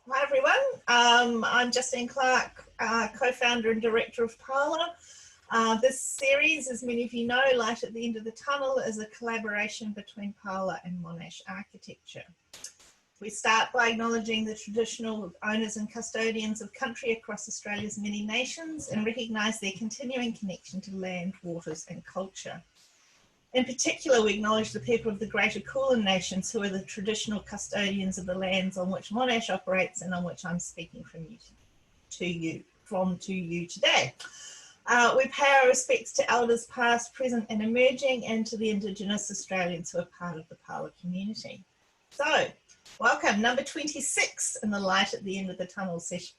Hi everyone, I'm Justine Clark, co-founder and director of Parla. This series, as many of you know, Light at the End of the Tunnel, is a collaboration between Parla and Monash Architecture. We start by acknowledging the traditional owners and custodians of country across Australia's many nations and recognise their continuing connection to land, waters and culture. In particular, we acknowledge the people of the Greater Kulin Nations, who are the traditional custodians of the lands on which Monash operates and on which I'm speaking from to you today. We pay our respects to elders past, present and emerging, and to the Indigenous Australians who are part of the Parla community. So, welcome, number 26 in the Light at the End of the Tunnel session.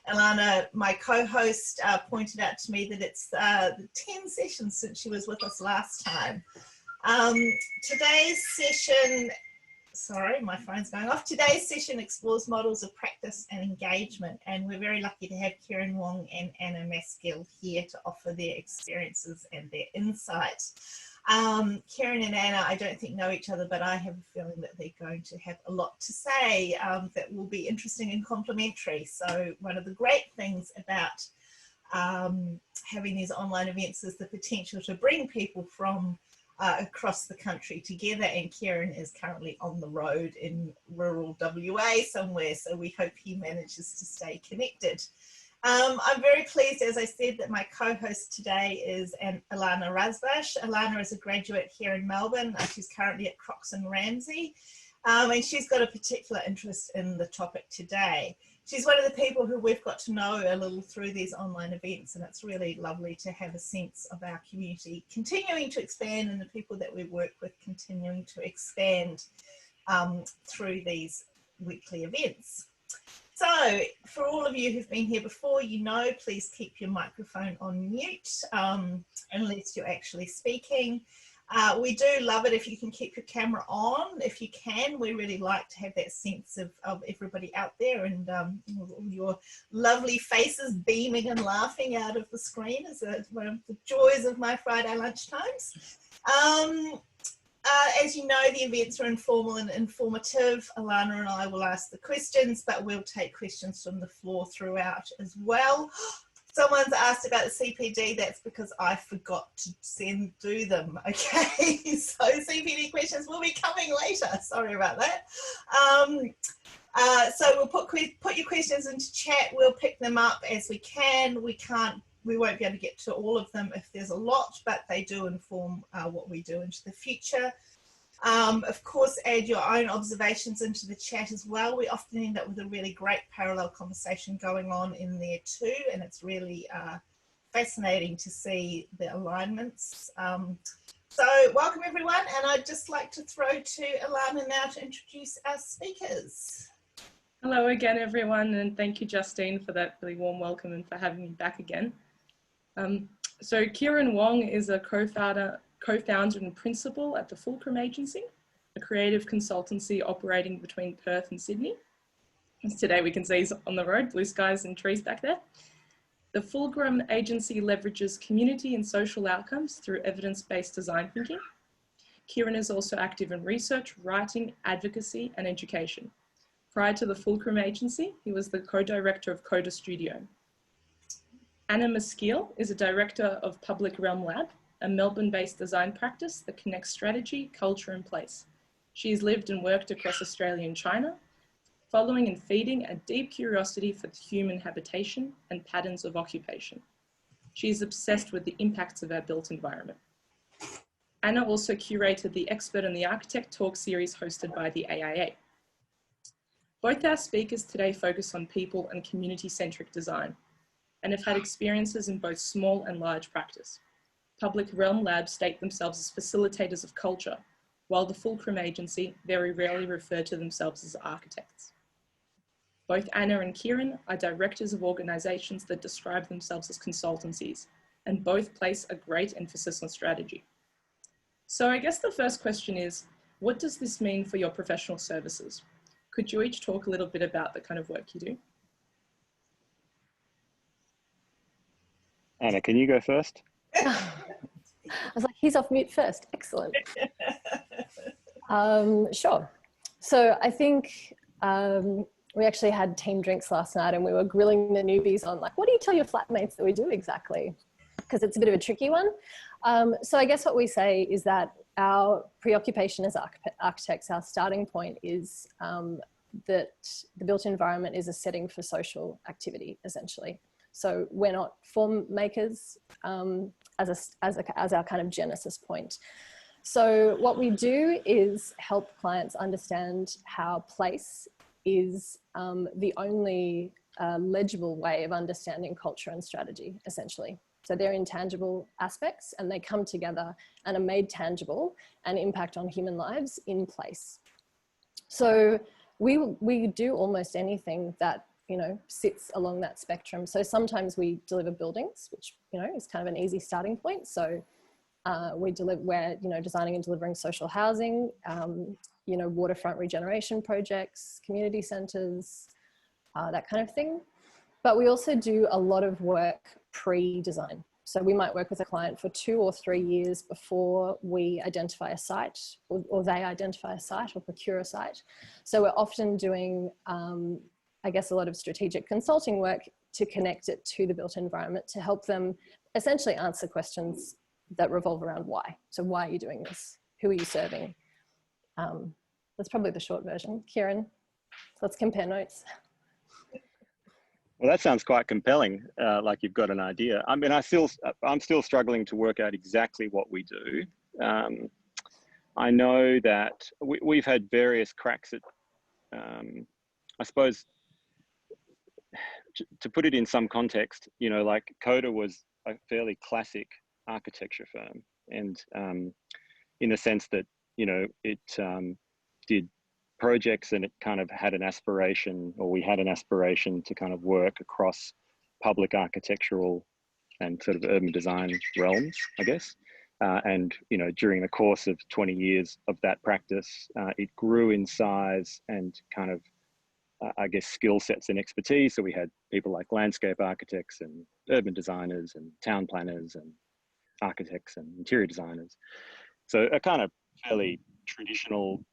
Alana, my co-host, pointed out to me that it's 10 sessions since she was with us last time. Today's session, sorry, my phone's going off. Today's session explores models of practice and engagement, and we're very lucky to have Kieran Wong and Anna Maskill here to offer their experiences and their insights. Kieran and Anna, I don't think know each other, but I have a feeling that they're going to have a lot to say that will be interesting and complementary. So one of the great things about having these online events is the potential to bring people from across the country together, and Kieran is currently on the road in rural WA somewhere, so we hope he manages to stay connected. I'm very pleased, as I said, that my co-host today is Alana Razbash. Alana is a graduate here in Melbourne. She's currently at Crocs and Ramsay, and she's got a particular interest in the topic today. She's one of the people who we've got to know a little through these online events, and it's really lovely to have a sense of our community continuing to expand and the people that we work with continuing to expand through these weekly events. So, for all of you who've been here before, you know, please keep your microphone on mute unless you're actually speaking. We do love it if you can keep your camera on. If you can, we really like to have that sense of everybody out there, and all your lovely faces beaming and laughing out of the screen is one of the joys of my Friday lunchtimes. As you know, the events are informal and informative. Alana and I will ask the questions, but we'll take questions from the floor throughout as well. Someone's asked about the CPD. That's because I forgot to do them. Okay, so CPD questions will be coming later. Sorry about that. So we'll put your questions into chat. We'll pick them up as we can. We won't be able to get to all of them if there's a lot, but they do inform what we do into the future. Of course, add your own observations into the chat as well. We often end up with a really great parallel conversation going on in there too, and it's really fascinating to see the alignments. So welcome everyone, and I'd just like to throw to Alana now to introduce our speakers. Hello again everyone, and thank you Justine for that really warm welcome and for having me back again. So Kieran Wong is a co-founder and principal at the Fulcrum Agency, a creative consultancy operating between Perth and Sydney. As today we can see he's on the road, blue skies and trees back there. The Fulcrum Agency leverages community and social outcomes through evidence-based design thinking. Kieran is also active in research, writing, advocacy and education. Prior to the Fulcrum Agency, he was the co-director of Coda Studio. Anna Maskill is a director of Public Realm Lab, a Melbourne-based design practice that connects strategy, culture and place. She has lived and worked across Australia and China, following and feeding a deep curiosity for human habitation and patterns of occupation. She is obsessed with the impacts of our built environment. Anna also curated the Expert and the Architect talk series hosted by the AIA. Both our speakers today focus on people and community-centric design and have had experiences in both small and large practice. Public Realm Labs state themselves as facilitators of culture, while the Fulcrum Agency very rarely refer to themselves as architects. Both Anna and Kieran are directors of organisations that describe themselves as consultancies, and both place a great emphasis on strategy. So I guess the first question is, what does this mean for your professional services? Could you each talk a little bit about the kind of work you do? Anna, can you go first? I was like, he's off mute first. Excellent. Sure. So I think we actually had team drinks last night, and we were grilling the newbies on like, what do you tell your flatmates that we do exactly? Because it's a bit of a tricky one. So I guess what we say is that our preoccupation as architects, our starting point is that the built environment is a setting for social activity, essentially. So we're not form makers as our kind of genesis point. So what we do is help clients understand how place is the only legible way of understanding culture and strategy, essentially. So they're intangible aspects, and they come together and are made tangible and impact on human lives in place. So we do almost anything that, you know, sits along that spectrum. So sometimes we deliver buildings, which, you know, is kind of an easy starting point. So we're, you know, designing and delivering social housing, you know, waterfront regeneration projects, community centres, that kind of thing. But we also do a lot of work pre-design. So we might work with a client for 2 or 3 years before we identify a site, or they identify a site or procure a site. So we're often doing, I guess, a lot of strategic consulting work to connect it to the built environment, to help them essentially answer questions that revolve around why. So why are you doing this? Who are you serving? That's probably the short version. Kieran, let's compare notes. Well, that sounds quite compelling, like you've got an idea. I mean, I'm still struggling to work out exactly what we do. I know that we've had various cracks at, I suppose, to put it in some context, you know, like Coda was a fairly classic architecture firm, and in the sense that, you know, it did projects, and it kind of had an aspiration, or we had an aspiration to kind of work across public architectural and sort of urban design realms, I guess. And, you know, during the course of 20 years of that practice, it grew in size and kind of, I guess, skill sets and expertise. So we had people like landscape architects and urban designers and town planners and architects and interior designers. So a kind of fairly traditional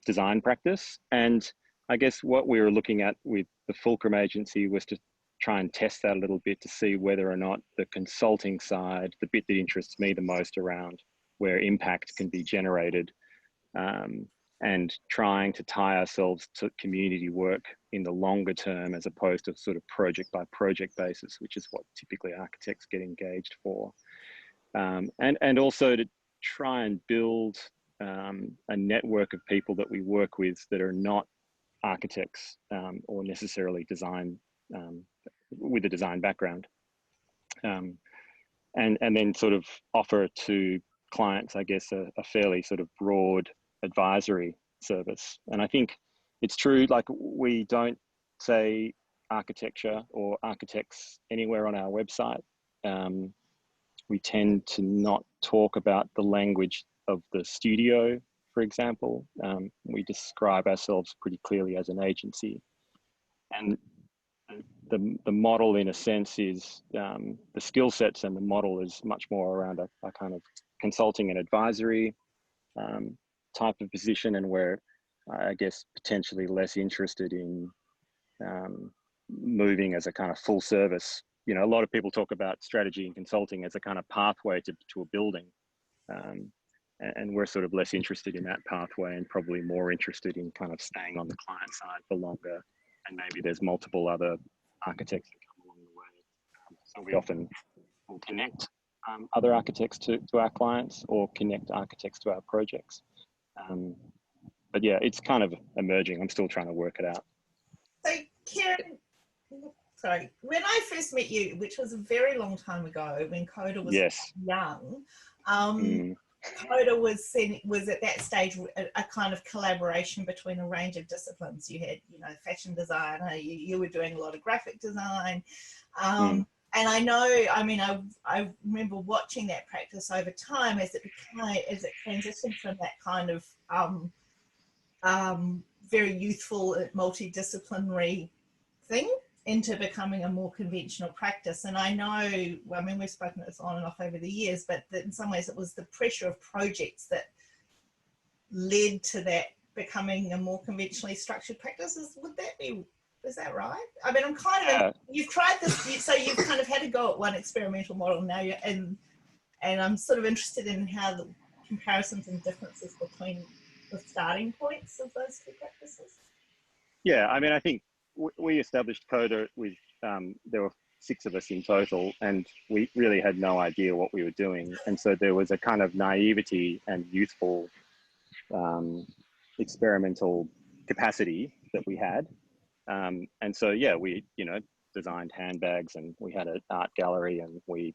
design practice. And I guess what we were looking at with the Fulcrum Agency was to try and test that a little bit to see whether or not the consulting side, the bit that interests me the most around where impact can be generated, and trying to tie ourselves to community work in the longer term as opposed to sort of project by project basis, which is what typically architects get engaged for. And also to try and build a network of people that we work with that are not architects or necessarily design with a design background, and then sort of offer to clients, I guess, a fairly sort of broad advisory service. And I think it's true, like we don't say architecture or architects anywhere on our website. We tend to not talk about the language of the studio, for example. We describe ourselves pretty clearly as an agency. And the model, in a sense, is the skill sets, and the model is much more around a kind of consulting and advisory type of position, and we're, I guess, potentially less interested in moving as a kind of full service. You know, a lot of people talk about strategy and consulting as a kind of pathway to a building. And we're sort of less interested in that pathway, and probably more interested in kind of staying on the client side for longer. And maybe there's multiple other architects that come along the way. So we often will connect other architects to our clients, or connect architects to our projects. But yeah, it's kind of emerging. I'm still trying to work it out. So Kieran, sorry, when I first met you, which was a very long time ago, when Coda was young, Coda was at that stage a kind of collaboration between a range of disciplines. You had, you know, fashion designer, you were doing a lot of graphic design. And I know, I mean, I remember watching that practice over time as it transitioned from that kind of very youthful, multidisciplinary thing into becoming a more conventional practice. And I know, I mean, we've spoken this on and off over the years, but that in some ways it was the pressure of projects that led to that becoming a more conventionally structured practice. Is that right? I mean, I'm kind of, you've tried this, so you've kind of had to go at one experimental model now, and I'm sort of interested in how the comparisons and differences between the starting points of those two practices. Yeah, I mean, I think we established CODA with, there were 6 of us in total, and we really had no idea what we were doing. And so there was a kind of naivety and youthful experimental capacity that we had. And so, yeah, we, designed handbags, and we had an art gallery, and we,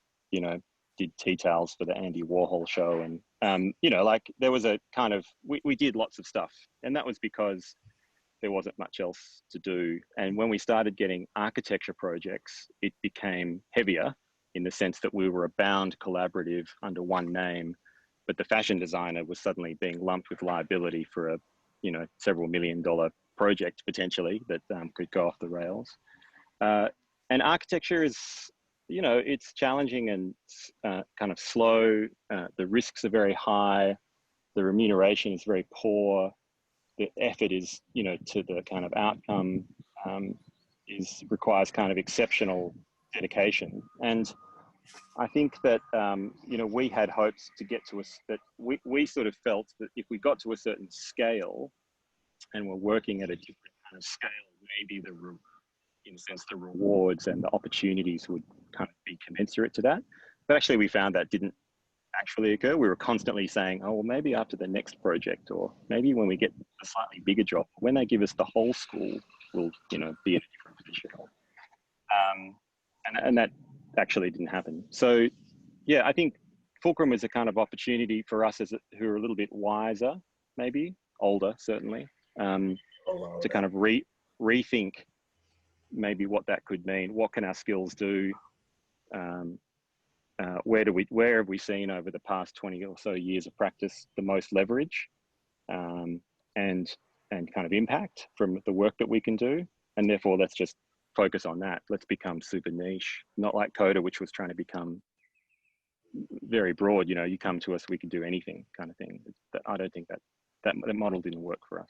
did tea towels for the Andy Warhol show. And, like there was a kind of, we did lots of stuff, and that was because there wasn't much else to do. And when we started getting architecture projects, it became heavier in the sense that we were a bound collaborative under one name, but the fashion designer was suddenly being lumped with liability for a, several $1 million project potentially that could go off the rails. And architecture is, it's challenging and kind of slow. The risks are very high. The remuneration is very poor. The effort is, to the kind of outcome requires kind of exceptional dedication. And I think that, we had hopes to get to that we sort of felt that if we got to a certain scale and we're working at a different kind of scale, maybe in a sense, the rewards and the opportunities would kind of be commensurate to that. But actually we found that didn't actually occur. We were constantly saying, oh, well, maybe after the next project, or maybe when we get a slightly bigger job, when they give us the whole school, we'll, be in a different position. And that actually didn't happen. So, yeah, I think Fulcrum was a kind of opportunity for us who are a little bit wiser, maybe older, certainly, to kind of rethink maybe what that could mean. What can our skills do? Where have we seen over the past 20 or so years of practice the most leverage and kind of impact from the work that we can do? And therefore, let's just focus on that. Let's become super niche, not like CODA, which was trying to become very broad. You come to us, we can do anything kind of thing. I don't think that model didn't work for us.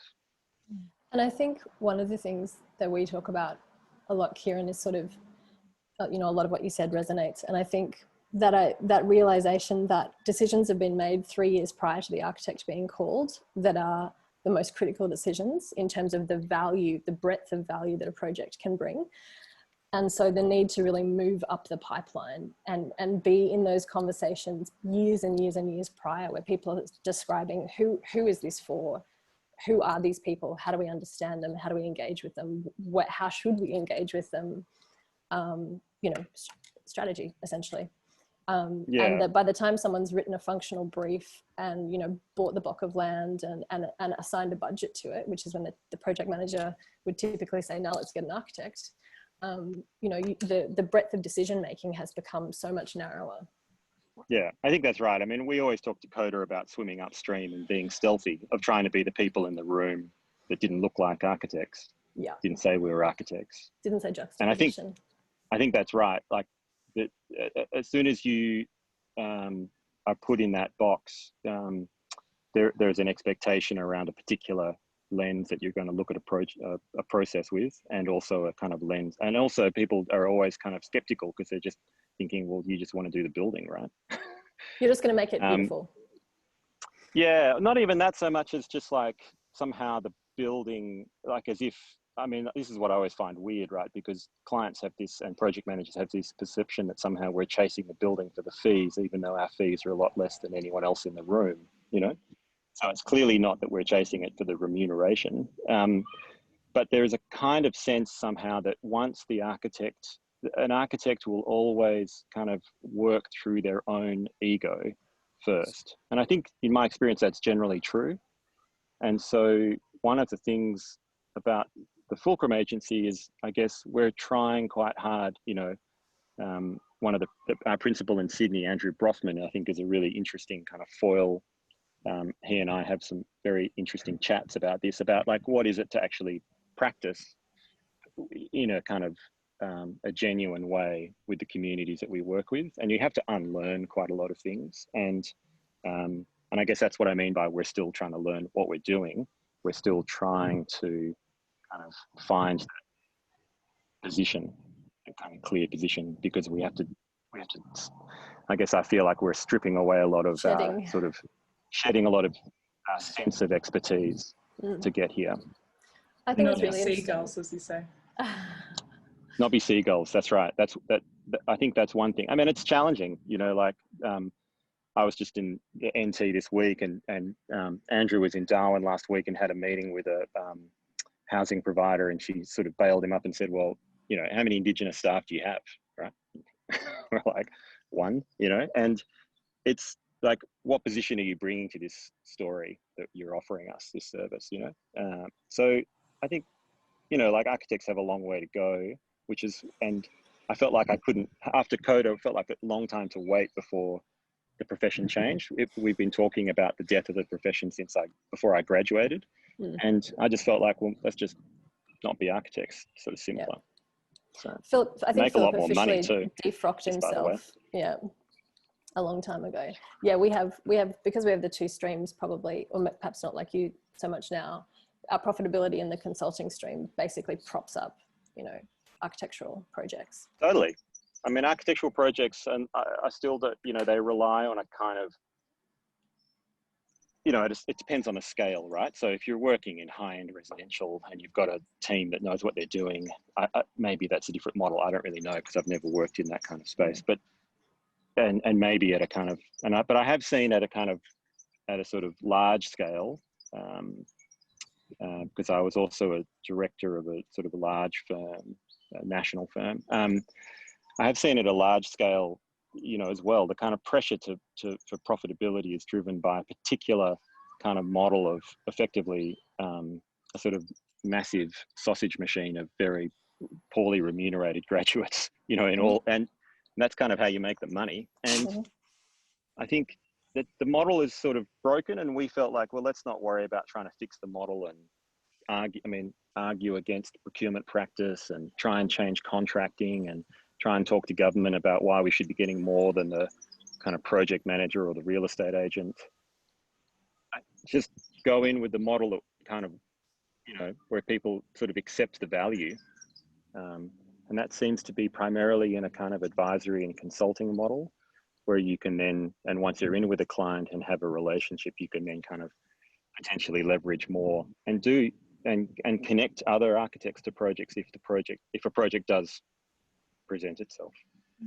And I think one of the things that we talk about a lot, Kieran, is sort of, a lot of what you said resonates. And I think that realization that decisions have been made 3 years prior to the architect being called that are the most critical decisions in terms of the value, the breadth of value that a project can bring. And so the need to really move up the pipeline and be in those conversations years and years and years prior, where people are describing who is this for? Who are these people? How do we understand them? How do we engage with them? How should we engage with them? Strategy, essentially. And that by the time someone's written a functional brief and, bought the block of land and assigned a budget to it, which is when the project manager would typically say, now let's get an architect. The breadth of decision-making has become so much narrower. Yeah, I think that's right. I mean, we always talk to CODA about swimming upstream and being stealthy, of trying to be the people in the room that didn't look like architects. Yeah. Didn't say we were architects. Didn't say juxtaposition. And I think that's right. Like, that as soon as you are put in that box, there's an expectation around a particular lens that you're going to look at a process with, and also a kind of lens. And also people are always kind of skeptical because they're just thinking, well, you just want to do the building, right? You're just going to make it beautiful. Yeah, not even that so much as just like somehow the building, like as if, I mean, this is what I always find weird, right? Because clients have this, and project managers have this perception that somehow we're chasing the building for the fees, even though our fees are a lot less than anyone else in the room, So it's clearly not that we're chasing it for the remuneration. But there is a kind of sense somehow that once an architect will always kind of work through their own ego first. And I think in my experience, that's generally true. And so one of the things about the Fulcrum Agency is, I guess, we're trying quite hard, one of our principal in Sydney, Andrew Brothman, I think is a really interesting kind of foil. He and I have some very interesting chats about this, about like, what is it to actually practice in a kind of a genuine way with the communities that we work with. And you have to unlearn quite a lot of things. And I guess that's what I mean by we're still trying to learn what we're doing. we're still trying to kind of find that position, a kind of clear position, because we have to, I guess I feel like we're stripping away a lot of shedding a lot of sense of expertise to get here. I think Not it's be really seagulls, as you say. Not be seagulls. That's right. I think that's one thing. I mean, it's challenging, you know, like, I was just in NT this week, and Andrew was in Darwin last week and had a meeting with a housing provider, and she sort of bailed him up and said, well, you know, how many Indigenous staff do you have, right? We're like, one, you know, and it's like, what position are you bringing to this story that you're offering us, this service, you know? So I think, you know, like, architects have a long way to go, and I felt like I couldn't, after CODA, it felt like a long time to wait before the profession changed. We've been talking about the death of the profession since before I graduated. And I just felt like, well, let's just not be architects, sort of simpler. Yeah. So Philip, I think make a lot Philip more money officially too, defrocked just by the way. himself. Yeah, a long time ago. Yeah, we have because we have the two streams, probably, or perhaps not like you so much now. Our profitability in the consulting stream basically props up, you know, architectural projects. Totally. I mean, architectural projects, and I still don't, you know, they rely on a kind of, you know, it depends on the scale, right? So if you're working in high-end residential and you've got a team that knows what they're doing, maybe that's a different model. I don't really know, because I've never worked in that kind of space. But and maybe at a kind of, but I have seen at a sort of large scale, because I was also a director of a sort of a large firm, a national firm. I have seen at a large scale, you know, as well, the kind of pressure for profitability is driven by a particular kind of model of effectively a sort of massive sausage machine of very poorly remunerated graduates, you know, and that's kind of how you make the money. And I think that the model is sort of broken, and we felt like, well, let's not worry about trying to fix the model and argue against procurement practice and try and change contracting and try and talk to government about why we should be getting more than the kind of project manager or the real estate agent. Just go in with the model that kind of, you know, where people sort of accept the value. And that seems to be primarily in a kind of advisory and consulting model, where you can then, and once you're in with a client and have a relationship, you can then kind of potentially leverage more and connect other architects to projects if a project does present itself.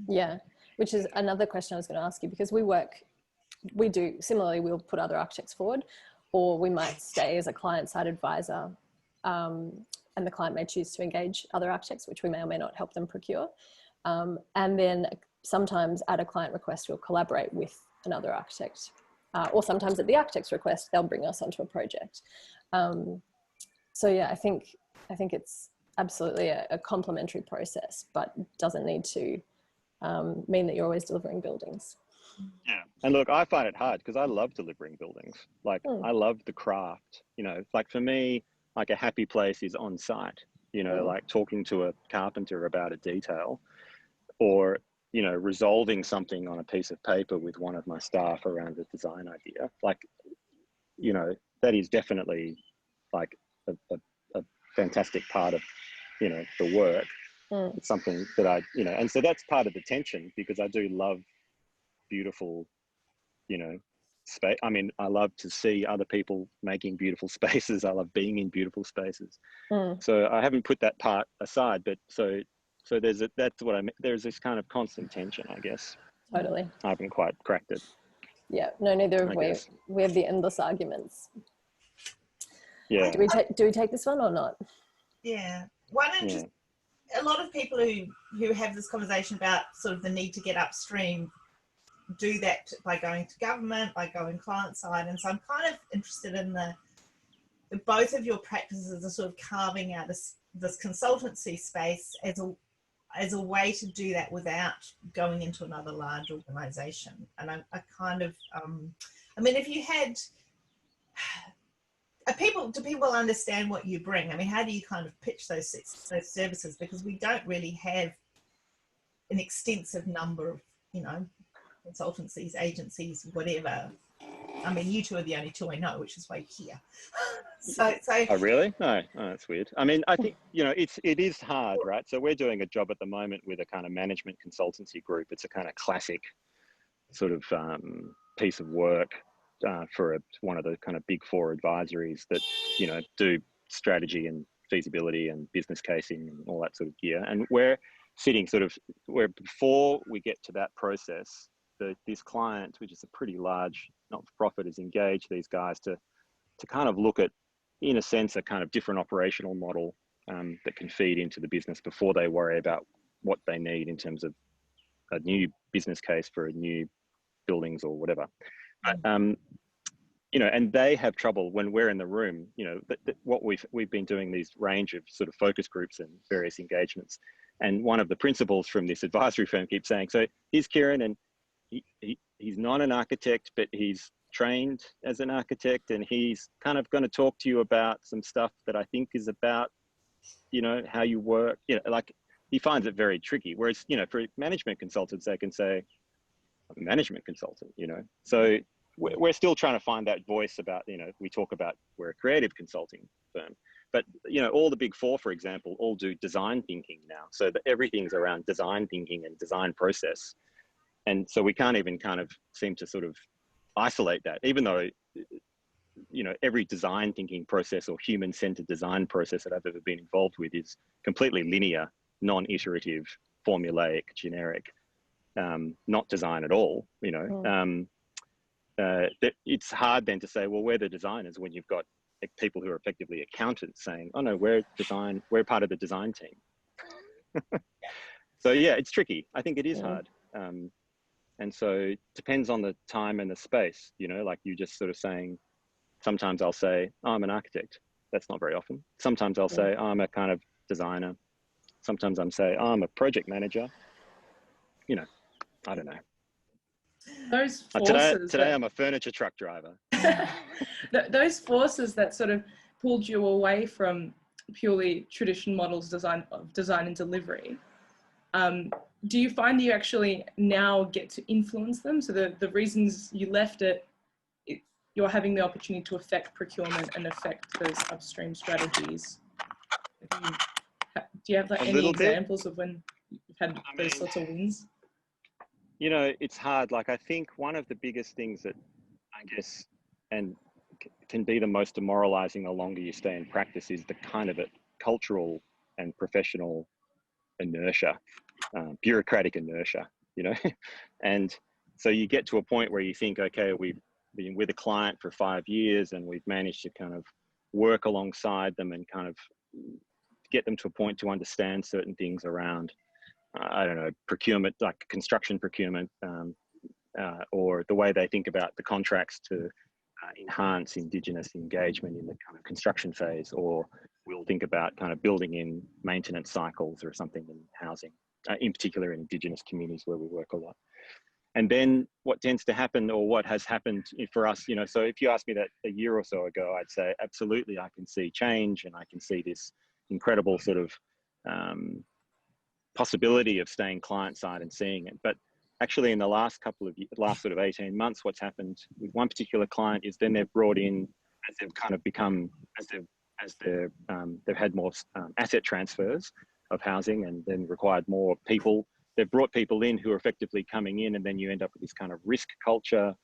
Yeah, which is another question I was going to ask you, because we do similarly, we'll put other architects forward, or we might stay as a client-side advisor, and the client may choose to engage other architects, which we may or may not help them procure. And then sometimes at a client request, we'll collaborate with another architect, or sometimes at the architect's request, they'll bring us onto a project. So yeah, I think it's absolutely a complementary process, but doesn't need to mean that you're always delivering buildings. Yeah, and look, I find it hard because I love delivering buildings. Like, I love the craft, you know, like for me, like a happy place is on site, you know, like talking to a carpenter about a detail, or, you know, resolving something on a piece of paper with one of my staff around a design idea. Like, you know, that is definitely like a fantastic part of, you know, the work. It's something that you know, and so that's part of the tension, because I do love beautiful, you know, space. I mean, I love to see other people making beautiful spaces. I love being in beautiful spaces. So I haven't put that part aside, but so that's what I mean. There's this kind of constant tension, I guess. Totally. I haven't quite cracked it. Yeah, no, neither have we. We have the endless arguments. Yeah. Do we take this one or not? Yeah. A lot of people who have this conversation about sort of the need to get upstream do that by going to government, by going client side. And so I'm kind of interested in the both of your practices are sort of carving out this consultancy space as a way to do that without going into another large organization. And I kind of, I mean, if you had, do people understand what you bring? I mean, how do you kind of pitch those services? Because we don't really have an extensive number of, you know, consultancies, agencies, whatever, I mean, you two are the only two I know, which is why you're here. So Oh, really? No, oh, that's weird. I mean, I think, you know, it is hard, right? So we're doing a job at the moment with a kind of management consultancy group. It's a kind of classic sort of piece of work for one of the kind of big four advisories that, you know, do strategy and feasibility and business casing and all that sort of gear. And we're sitting sort of where before we get to that process, this client, which is a pretty large not-for-profit, has engaged these guys to kind of look at, in a sense, a kind of different operational model that can feed into the business before they worry about what they need in terms of a new business case for a new buildings or whatever. You know, and they have trouble when we're in the room. You know, what we've been doing these range of sort of focus groups and various engagements. And one of the principals from this advisory firm keeps saying, so here's Kieran, and he's not an architect, but he's trained as an architect, and he's kind of going to talk to you about some stuff that I think is about, you know, how you work. You know, like he finds it very tricky. Whereas, you know, for management consultants, they can say, I'm a management consultant, you know. So we're still trying to find that voice about, you know, we talk about we're a creative consulting firm, but, you know, all the big four, for example, all do design thinking now. So that everything's around design thinking and design process. And so we can't even kind of seem to sort of isolate that, even though, you know, every design thinking process or human-centered design process that I've ever been involved with is completely linear, non-iterative, formulaic, generic, not design at all, you know. It's hard then to say, well, we're the designers when you've got people who are effectively accountants saying, oh no, we're part of the design team. So yeah, it's tricky. I think it is hard. And so it depends on the time and the space, you know, like you just sort of saying, sometimes I'll say, oh, I'm an architect. That's not very often. Sometimes I'll say, oh, I'm a kind of designer. Sometimes I'm saying, oh, I'm a project manager. You know, I don't know. Those forces today I'm a furniture truck driver. Those forces that sort of pulled you away from purely traditional models of design and delivery, do you find you actually now get to influence them? So the reasons you left it, you're having the opportunity to affect procurement and affect those upstream strategies. Do you have like any examples of when you've had those sorts of wins? You know, it's hard. Like, I think one of the biggest things that I guess, and can be the most demoralizing the longer you stay in practice, is the kind of cultural and professional inertia, bureaucratic inertia, you know. And so you get to a point where you think, okay, we've been with a client for 5 years and we've managed to kind of work alongside them and kind of get them to a point to understand certain things around, I don't know, procurement, like construction procurement, or the way they think about the contracts to enhance Indigenous engagement in the kind of construction phase, or we'll think about kind of building in maintenance cycles or something in housing, in particular in Indigenous communities where we work a lot. And then what tends to happen, or what has happened for us, you know, so if you asked me that a year or so ago, I'd say, absolutely, I can see change and I can see this incredible sort of possibility of staying client side and seeing it. But actually in the last sort of 18 months, what's happened with one particular client is then they've brought in, as they've kind of become, they've had more asset transfers of housing and then required more people. They've brought people in who are effectively coming in, and then you end up with this kind of risk culture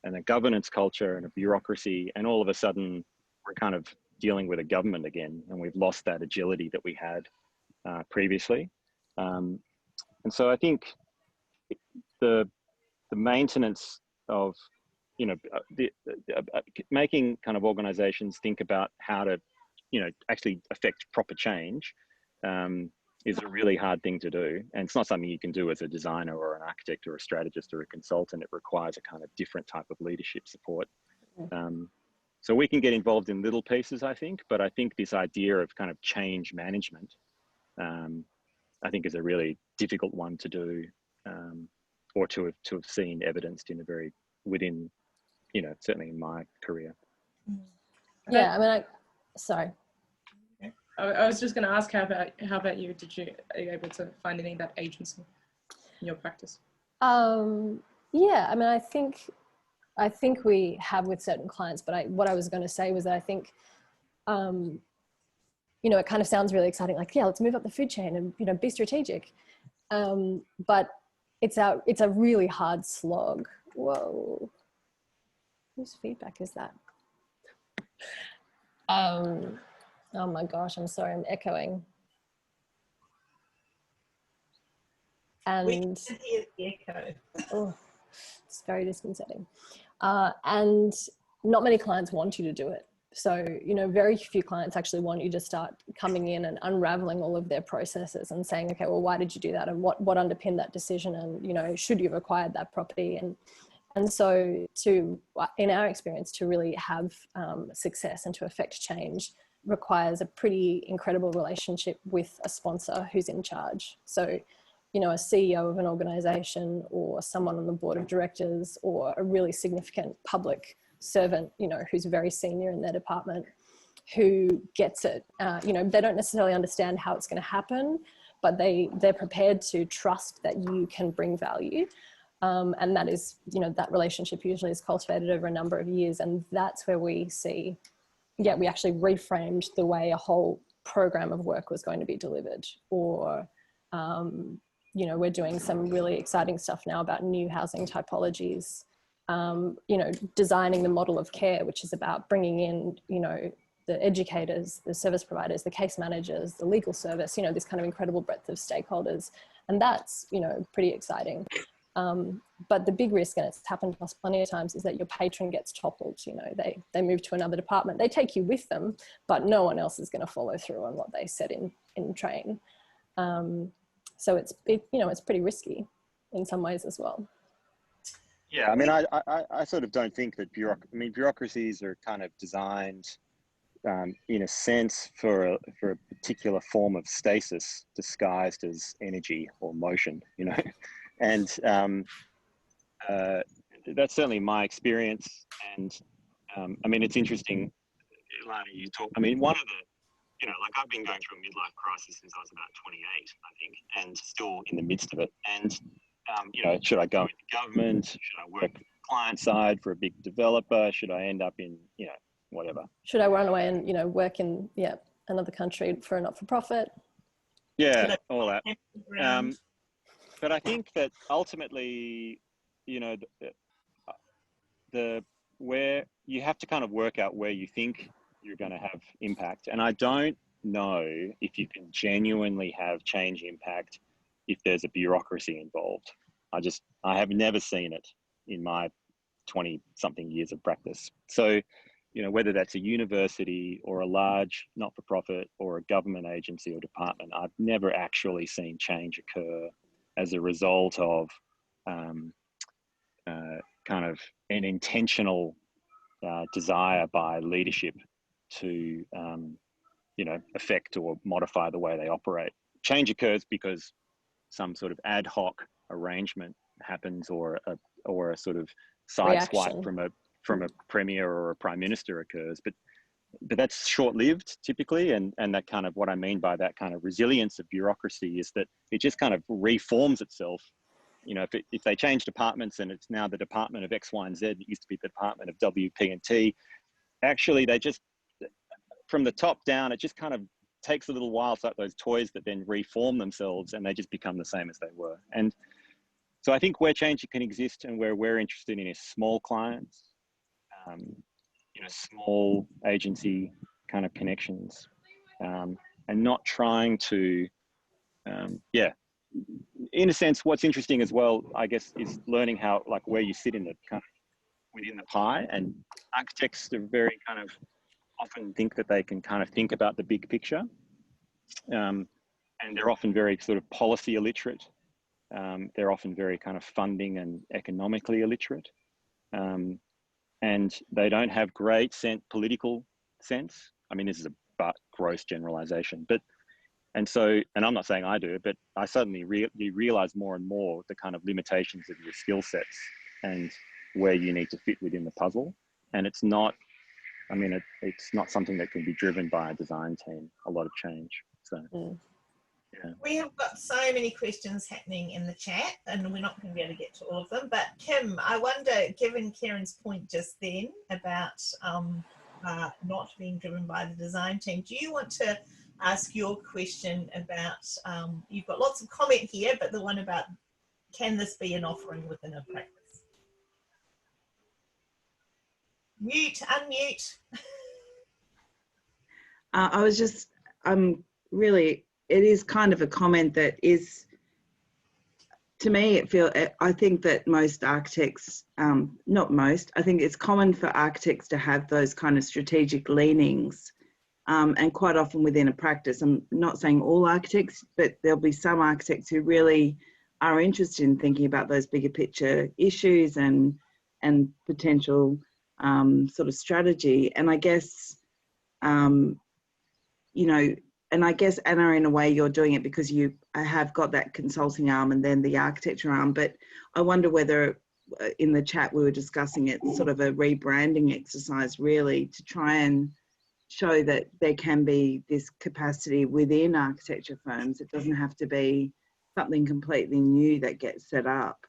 and a governance culture and a bureaucracy. And all of a sudden we're kind of dealing with a government again, and we've lost that agility that we had previously. And so I think the maintenance of, you know, making kind of organizations think about how to, you know, actually affect proper change is a really hard thing to do. And it's not something you can do as a designer or an architect or a strategist or a consultant. It requires a kind of different type of leadership support. So we can get involved in little pieces, I think, but I think this idea of kind of change management, I think is a really difficult one to do, or to have seen evidenced in within, you know, certainly in my career. Yeah, I mean, sorry. I was just going to ask, how about you? Are you able to find any of that agency in your practice? Yeah, I mean, I think I think we have with certain clients, but what I was going to say was that I think, you know, it kind of sounds really exciting, like, yeah, let's move up the food chain and, you know, be strategic. But it's a really hard slog. Whoa. Whose feedback is that? Oh my gosh, I'm sorry, I'm echoing. And we can hear the echo. oh, it's very disconcerting. And not many clients want you to do it. So, you know, very few clients actually want you to start coming in and unraveling all of their processes and saying, okay, well, why did you do that? And what underpinned that decision? And, you know, should you have acquired that property? And so in our experience, to really have success and to affect change requires a pretty incredible relationship with a sponsor who's in charge. So, you know, a CEO of an organization or someone on the board of directors or a really significant public servant, you know, who's very senior in their department, who gets it. You know, they don't necessarily understand how it's going to happen, but they're prepared to trust that you can bring value. And that is, you know, that relationship usually is cultivated over a number of years. And that's where we see, yeah, we actually reframed the way a whole program of work was going to be delivered. Or, you know, we're doing some really exciting stuff now about new housing typologies, you know, designing the model of care, which is about bringing in, you know, the educators, the service providers, the case managers, the legal service, you know, this kind of incredible breadth of stakeholders. And that's, you know, pretty exciting. But the big risk, and it's happened to us plenty of times, is that your patron gets toppled. You know, they move to another department, they take you with them, but no one else is going to follow through on what they said in train. So it's you know, it's pretty risky in some ways as well. Yeah, I mean, I sort of don't think that bureaucracies are kind of designed, in a sense, for a particular form of stasis disguised as energy or motion, you know, and that's certainly my experience. And I mean, it's interesting, Ilana, you talk. I mean, one of the, you know, like I've been going through a midlife crisis since I was about 28, I think, and still in the midst of it. And you know, should I go into government? Should I work client side for a big developer? Should I end up in, you know, whatever? Should I run away and, you know, work in, yeah, another country for a not-for-profit? Yeah, all that. But I think that ultimately, you know, where you have to kind of work out where you think you're going to have impact. And I don't know if you can genuinely have change impact if there's a bureaucracy involved. I have never seen it in my 20 something years of practice. So, you know, whether that's a university or a large not-for-profit or a government agency or department, I've never actually seen change occur as a result of kind of an intentional desire by leadership to, you know, affect or modify the way they operate. Change occurs because some sort of ad hoc arrangement happens, or a sort of sideswipe from a premier or a prime minister occurs, but that's short-lived typically, and that kind of, what I mean by that kind of resilience of bureaucracy is that it just kind of reforms itself. You know, if they change departments and it's now the department of X, Y, and Z, it used to be the department of W, P, and T. Actually, they just, from the top down, it just kind of takes a little while. It's like those toys that then reform themselves and they just become the same as they were. And so I think where change can exist and where we're interested in is small clients, you know, small agency kind of connections, and not trying to, yeah. In a sense, what's interesting as well, I guess, is learning how, like, where you sit in the kind of within the pie. And architects are very kind of often think that they can kind of think about the big picture, and they're often very sort of policy illiterate. They're often very kind of funding and economically illiterate, and they don't have great political sense. I mean, this is a gross generalization, but. And so, and I'm not saying I do, but I suddenly realize more and more the kind of limitations of your skill sets and where you need to fit within the puzzle. And it's not, I mean, it's not something that can be driven by a design team, a lot of change. So. We have got so many questions happening in the chat, and we're not going to be able to get to all of them. But Kim, I wonder, given Kieran's point just then about not being driven by the design team, do you want to ask your question about, you've got lots of comment here, but the one about, can this be an offering within a practice? Mute, unmute. Really, it is kind of a comment that is, to me, I think that most architects, not most, I think it's common for architects to have those kind of strategic leanings, and quite often within a practice. I'm not saying all architects, but there'll be some architects who really are interested in thinking about those bigger picture issues and potential sort of strategy. And I guess, you know, and I guess, Anna, in a way you're doing it because you have got that consulting arm and then the architecture arm, but I wonder whether in the chat we were discussing it, sort of a rebranding exercise really to try and show that there can be this capacity within architecture firms. It doesn't have to be something completely new that gets set up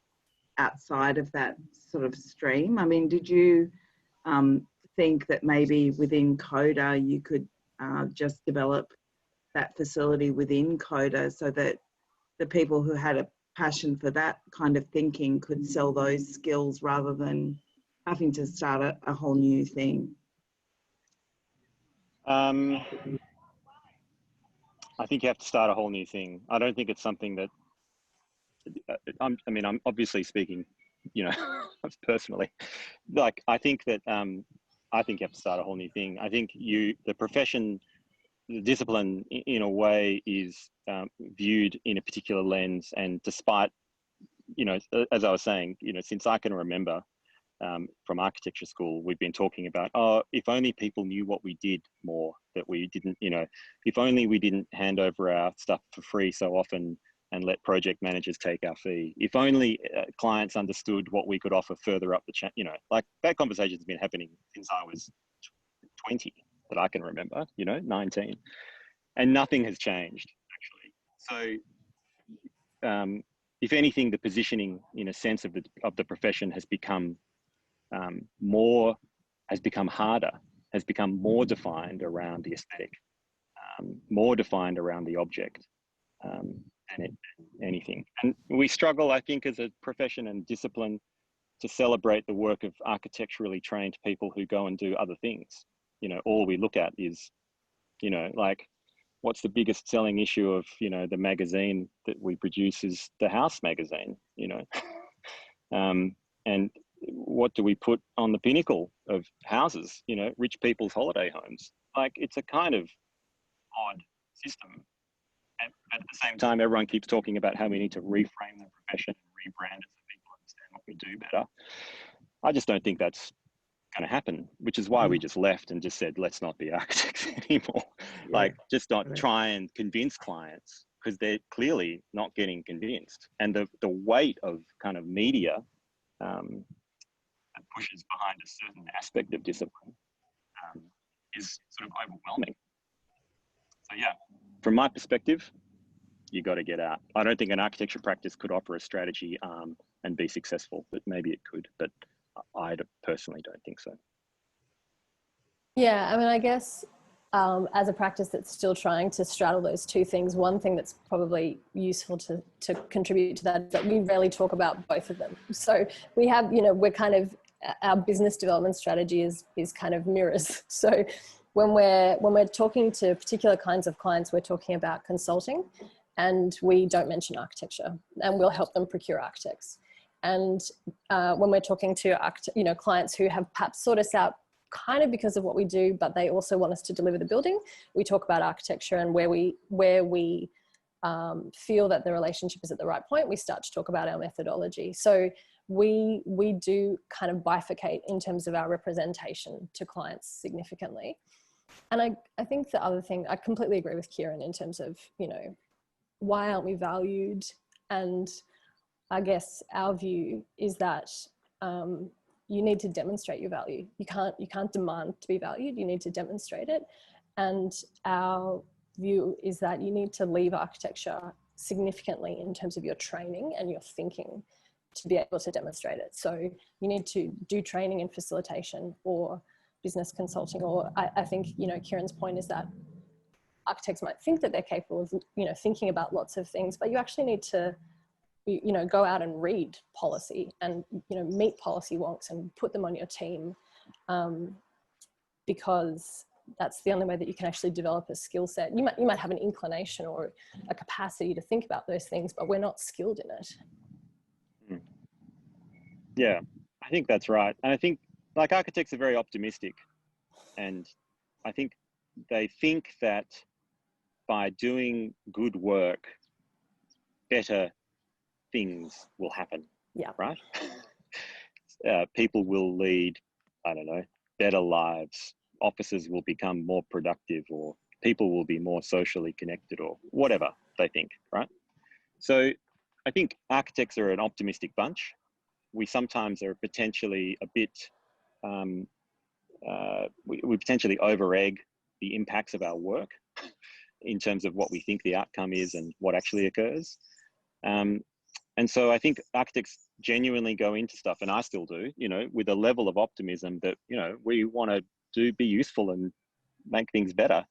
outside of that sort of stream. I mean, did you think that maybe within CODA you could just develop that facility within CODA so that the people who had a passion for that kind of thinking could sell those skills rather than having to start a whole new thing? I think you have to start a whole new thing. I don't think it's something that, I'm obviously speaking, you know, personally, like, I think that, I think you have to start a whole new thing. I think the profession, the discipline in a way is viewed in a particular lens, and despite, you know, as I was saying, you know, since I can remember from architecture school, we've been talking about, oh, if only people knew what we did more, that we didn't, you know, if only we didn't hand over our stuff for free so often and let project managers take our fee. If only clients understood what we could offer further up the chain, you know, like that conversation's been happening since I was 20. That I can remember, you know, 19, and nothing has changed actually. So, if anything, the positioning, in a sense, of the profession has become harder, has become more defined around the aesthetic, more defined around the object, than anything. And we struggle, I think, as a profession and discipline, to celebrate the work of architecturally trained people who go and do other things. You know, all we look at is, you know, like, what's the biggest selling issue of, you know, the magazine that we produce is the House magazine, you know. And what do we put on the pinnacle of houses? You know, rich people's holiday homes. Like, it's a kind of odd system. And at the same time, everyone keeps talking about how we need to reframe the profession and rebrand it so people understand what we do better. I just don't think that's going to happen, which is why we just left and just said, let's not be architects anymore. Yeah. Like, just not try and convince clients, because they're clearly not getting convinced. And the weight of kind of media that pushes behind a certain aspect of discipline is sort of overwhelming. So yeah, from my perspective, you got to get out. I don't think an architecture practice could offer a strategy and be successful, but maybe it could. But I personally don't think so. Yeah, I mean, I guess as a practice that's still trying to straddle those two things, one thing that's probably useful to contribute to that is that we rarely talk about both of them. So we have, you know, we're kind of, our business development strategy is kind of mirrors. So when we're talking to particular kinds of clients, we're talking about consulting, and we don't mention architecture, and we'll help them procure architects. And when we're talking to clients who have perhaps sought us out kind of because of what we do, but they also want us to deliver the building, we talk about architecture, and where we feel that the relationship is at the right point, we start to talk about our methodology. So we do kind of bifurcate in terms of our representation to clients significantly. And I think the other thing, I completely agree with Kieran in terms of, you know, why aren't we valued? And I guess our view is that you need to demonstrate your value. You can't demand to be valued. You need to demonstrate it. And our view is that you need to leave architecture significantly in terms of your training and your thinking to be able to demonstrate it. So you need to do training in facilitation or business consulting, or I think, you know, Kieran's point is that architects might think that they're capable of, you know, thinking about lots of things, but you actually need to, you know, go out and read policy and, you know, meet policy wonks and put them on your team, because that's the only way that you can actually develop a skill set. You might have an inclination or a capacity to think about those things, but we're not skilled in it. Yeah, I think that's right. And I think, like, architects are very optimistic, and I think they think that by doing good work, better things will happen. Yeah. Right? People will lead, I don't know, better lives. Offices will become more productive, or people will be more socially connected, or whatever they think, right? So I think architects are an optimistic bunch. We sometimes are potentially a bit, we potentially over-egg the impacts of our work in terms of what we think the outcome is and what actually occurs. And so I think architects genuinely go into stuff, and I still do, you know, with a level of optimism that, you know, we want to be useful and make things better.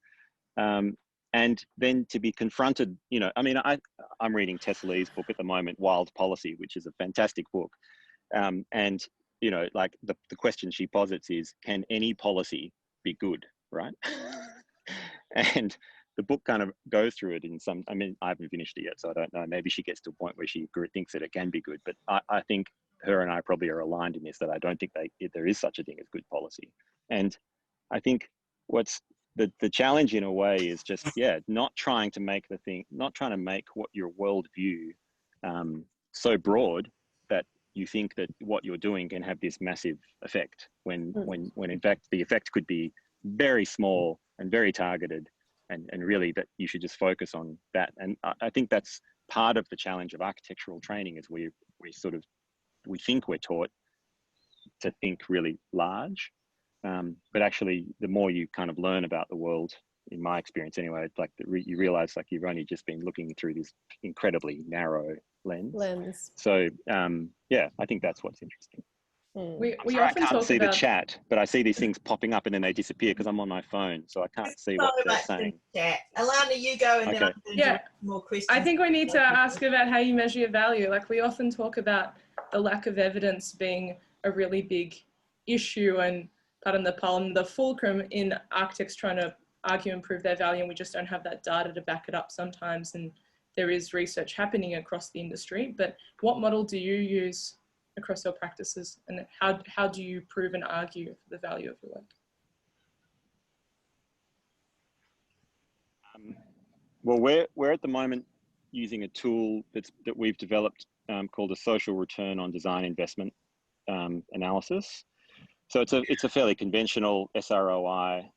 And then to be confronted, you know, I mean, I'm reading Tess Lee's book at the moment, Wild Policy, which is a fantastic book. And, you know, like the question she posits is, can any policy be good, right? And the book kind of goes through it in some, I mean, I haven't finished it yet, so I don't know. Maybe she gets to a point where she thinks that it can be good, but I think her and I probably are aligned in this, that I don't think there is such a thing as good policy. And I think what's the challenge in a way is just, yeah, not trying to make what your worldview so broad that you think that what you're doing can have this massive effect when in fact the effect could be very small and very targeted, and really that you should just focus on that. And I think that's part of the challenge of architectural training, is we think we're taught to think really large, but actually the more you kind of learn about the world, in my experience anyway, it's like you realize like you've only just been looking through this incredibly narrow lens. So yeah, I think that's what's interesting. We often I can't talk see about the chat, but I see these things popping up and then they disappear because I'm on my phone, so I can't see what they're saying. Chat. Alana, you go, and then I'm going to more questions. I think we need to ask about how you measure your value. Like, we often talk about the lack of evidence being a really big issue, and pardon the pun, the fulcrum in architects trying to argue and prove their value, and we just don't have that data to back it up sometimes. And there is research happening across the industry, but what model do you use across your practices, and how do you prove and argue for the value of your work? Well, we're at the moment using a tool that we've developed called a social return on design investment analysis. So it's a fairly conventional SROI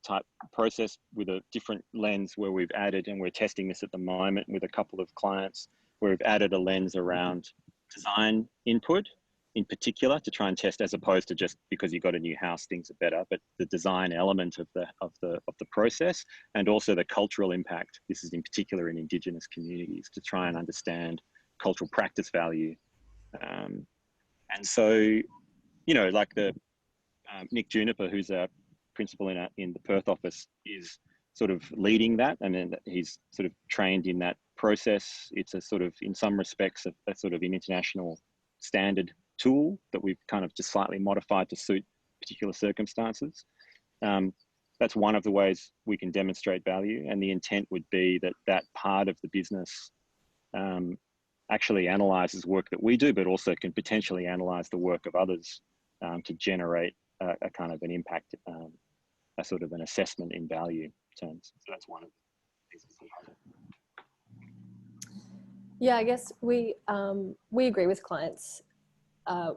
type process with a different lens, where we've added, and we're testing this at the moment with a couple of clients, where we've added a lens around design input in particular, to try and test, as opposed to just because you got a new house things are better, but the design element of the process, and also the cultural impact. This is in particular in Indigenous communities, to try and understand cultural practice value. And so, you know, like Nick Juniper, who's a principal in the Perth office, is sort of leading that, and then he's sort of trained in that process. It's a sort of, in some respects, a sort of an international standard tool that we've kind of just slightly modified to suit particular circumstances. That's one of the ways we can demonstrate value, and the intent would be that part of the business actually analyzes work that we do, but also can potentially analyze the work of others to generate a kind of an impact, a sort of an assessment in value terms. So that's one of the pieces of the puzzle. Yeah, I guess we agree with clients,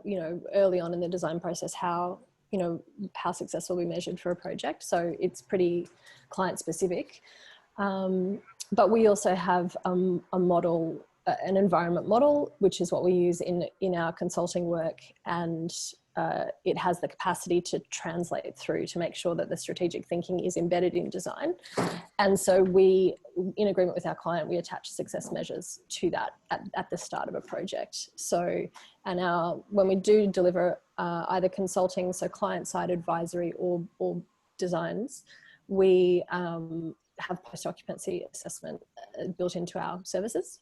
you know, early on in the design process, how successful we measured for a project. So it's pretty client specific. But we also have a model, an environment model, which is what we use in our consulting work. And it has the capacity to translate through, to make sure that the strategic thinking is embedded in design. And so we, in agreement with our client, we attach success measures to that at the start of a project. So, and when we do deliver either consulting, so client-side advisory or designs, we have post-occupancy assessment built into our services.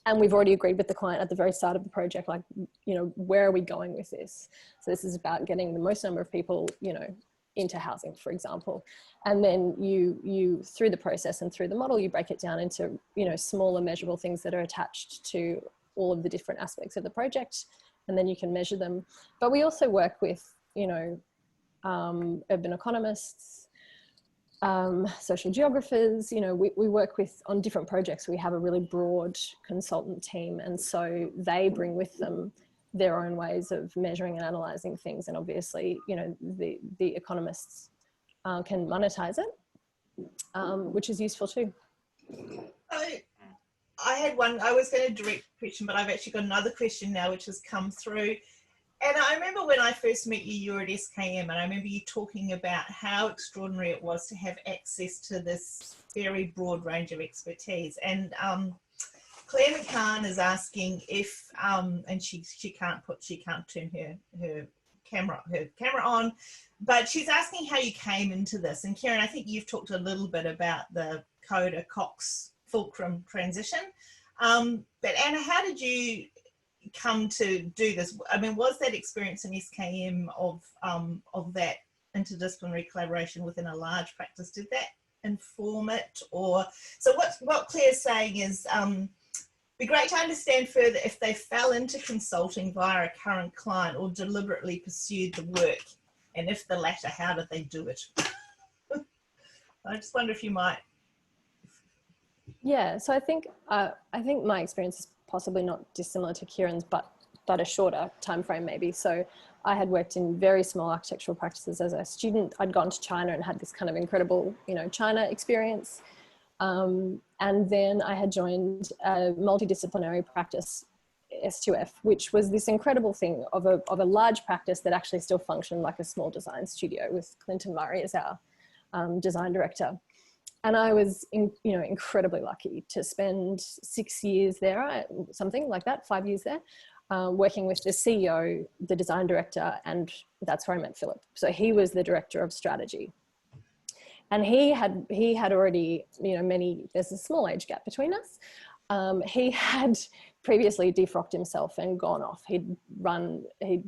And we've already agreed with the client at the very start of the project, like, you know, where are we going with this? So this is about getting the most number of people, you know, into housing, for example. And then you through the process and through the model, you break it down into, you know, smaller measurable things that are attached to all of the different aspects of the project, and then you can measure them. But we also work with, you know, urban economists, social geographers, you know, we work with, on different projects, we have a really broad consultant team. And so they bring with them their own ways of measuring and analysing things. And obviously, you know, the economists can monetize it, which is useful too. I had one, I was going to direct question, but I've actually got another question now, which has come through. And I remember when I first met you, you were at SKM, and I remember you talking about how extraordinary it was to have access to this very broad range of expertise. And Claire McCann is asking if, and she can't turn her camera on, but she's asking how you came into this. And Kieran, I think you've talked a little bit about the Coda Cox Fulcrum transition. But Anna, how did you come to do this? I mean, was that experience in SKM of that interdisciplinary collaboration within a large practice, did that inform it? Or so what Claire's saying is be great to understand further if they fell into consulting via a current client or deliberately pursued the work, and if the latter, how did they do it? I just wonder if you might. Yeah, so I think my experience is possibly not dissimilar to Kieran's, but a shorter time frame maybe. So I had worked in very small architectural practices as a student. I'd gone to China and had this kind of incredible, you know, China experience. And then I had joined a multidisciplinary practice, S2F, which was this incredible thing of a large practice that actually still functioned like a small design studio, with Clinton Murray as our design director. And I was, incredibly lucky to spend 6 years there, something like that, 5 years there, working with the CEO, the design director, and that's where I met Philip. So he was the director of strategy. And he had already, there's a small age gap between us. He had previously defrocked himself and gone off. He'd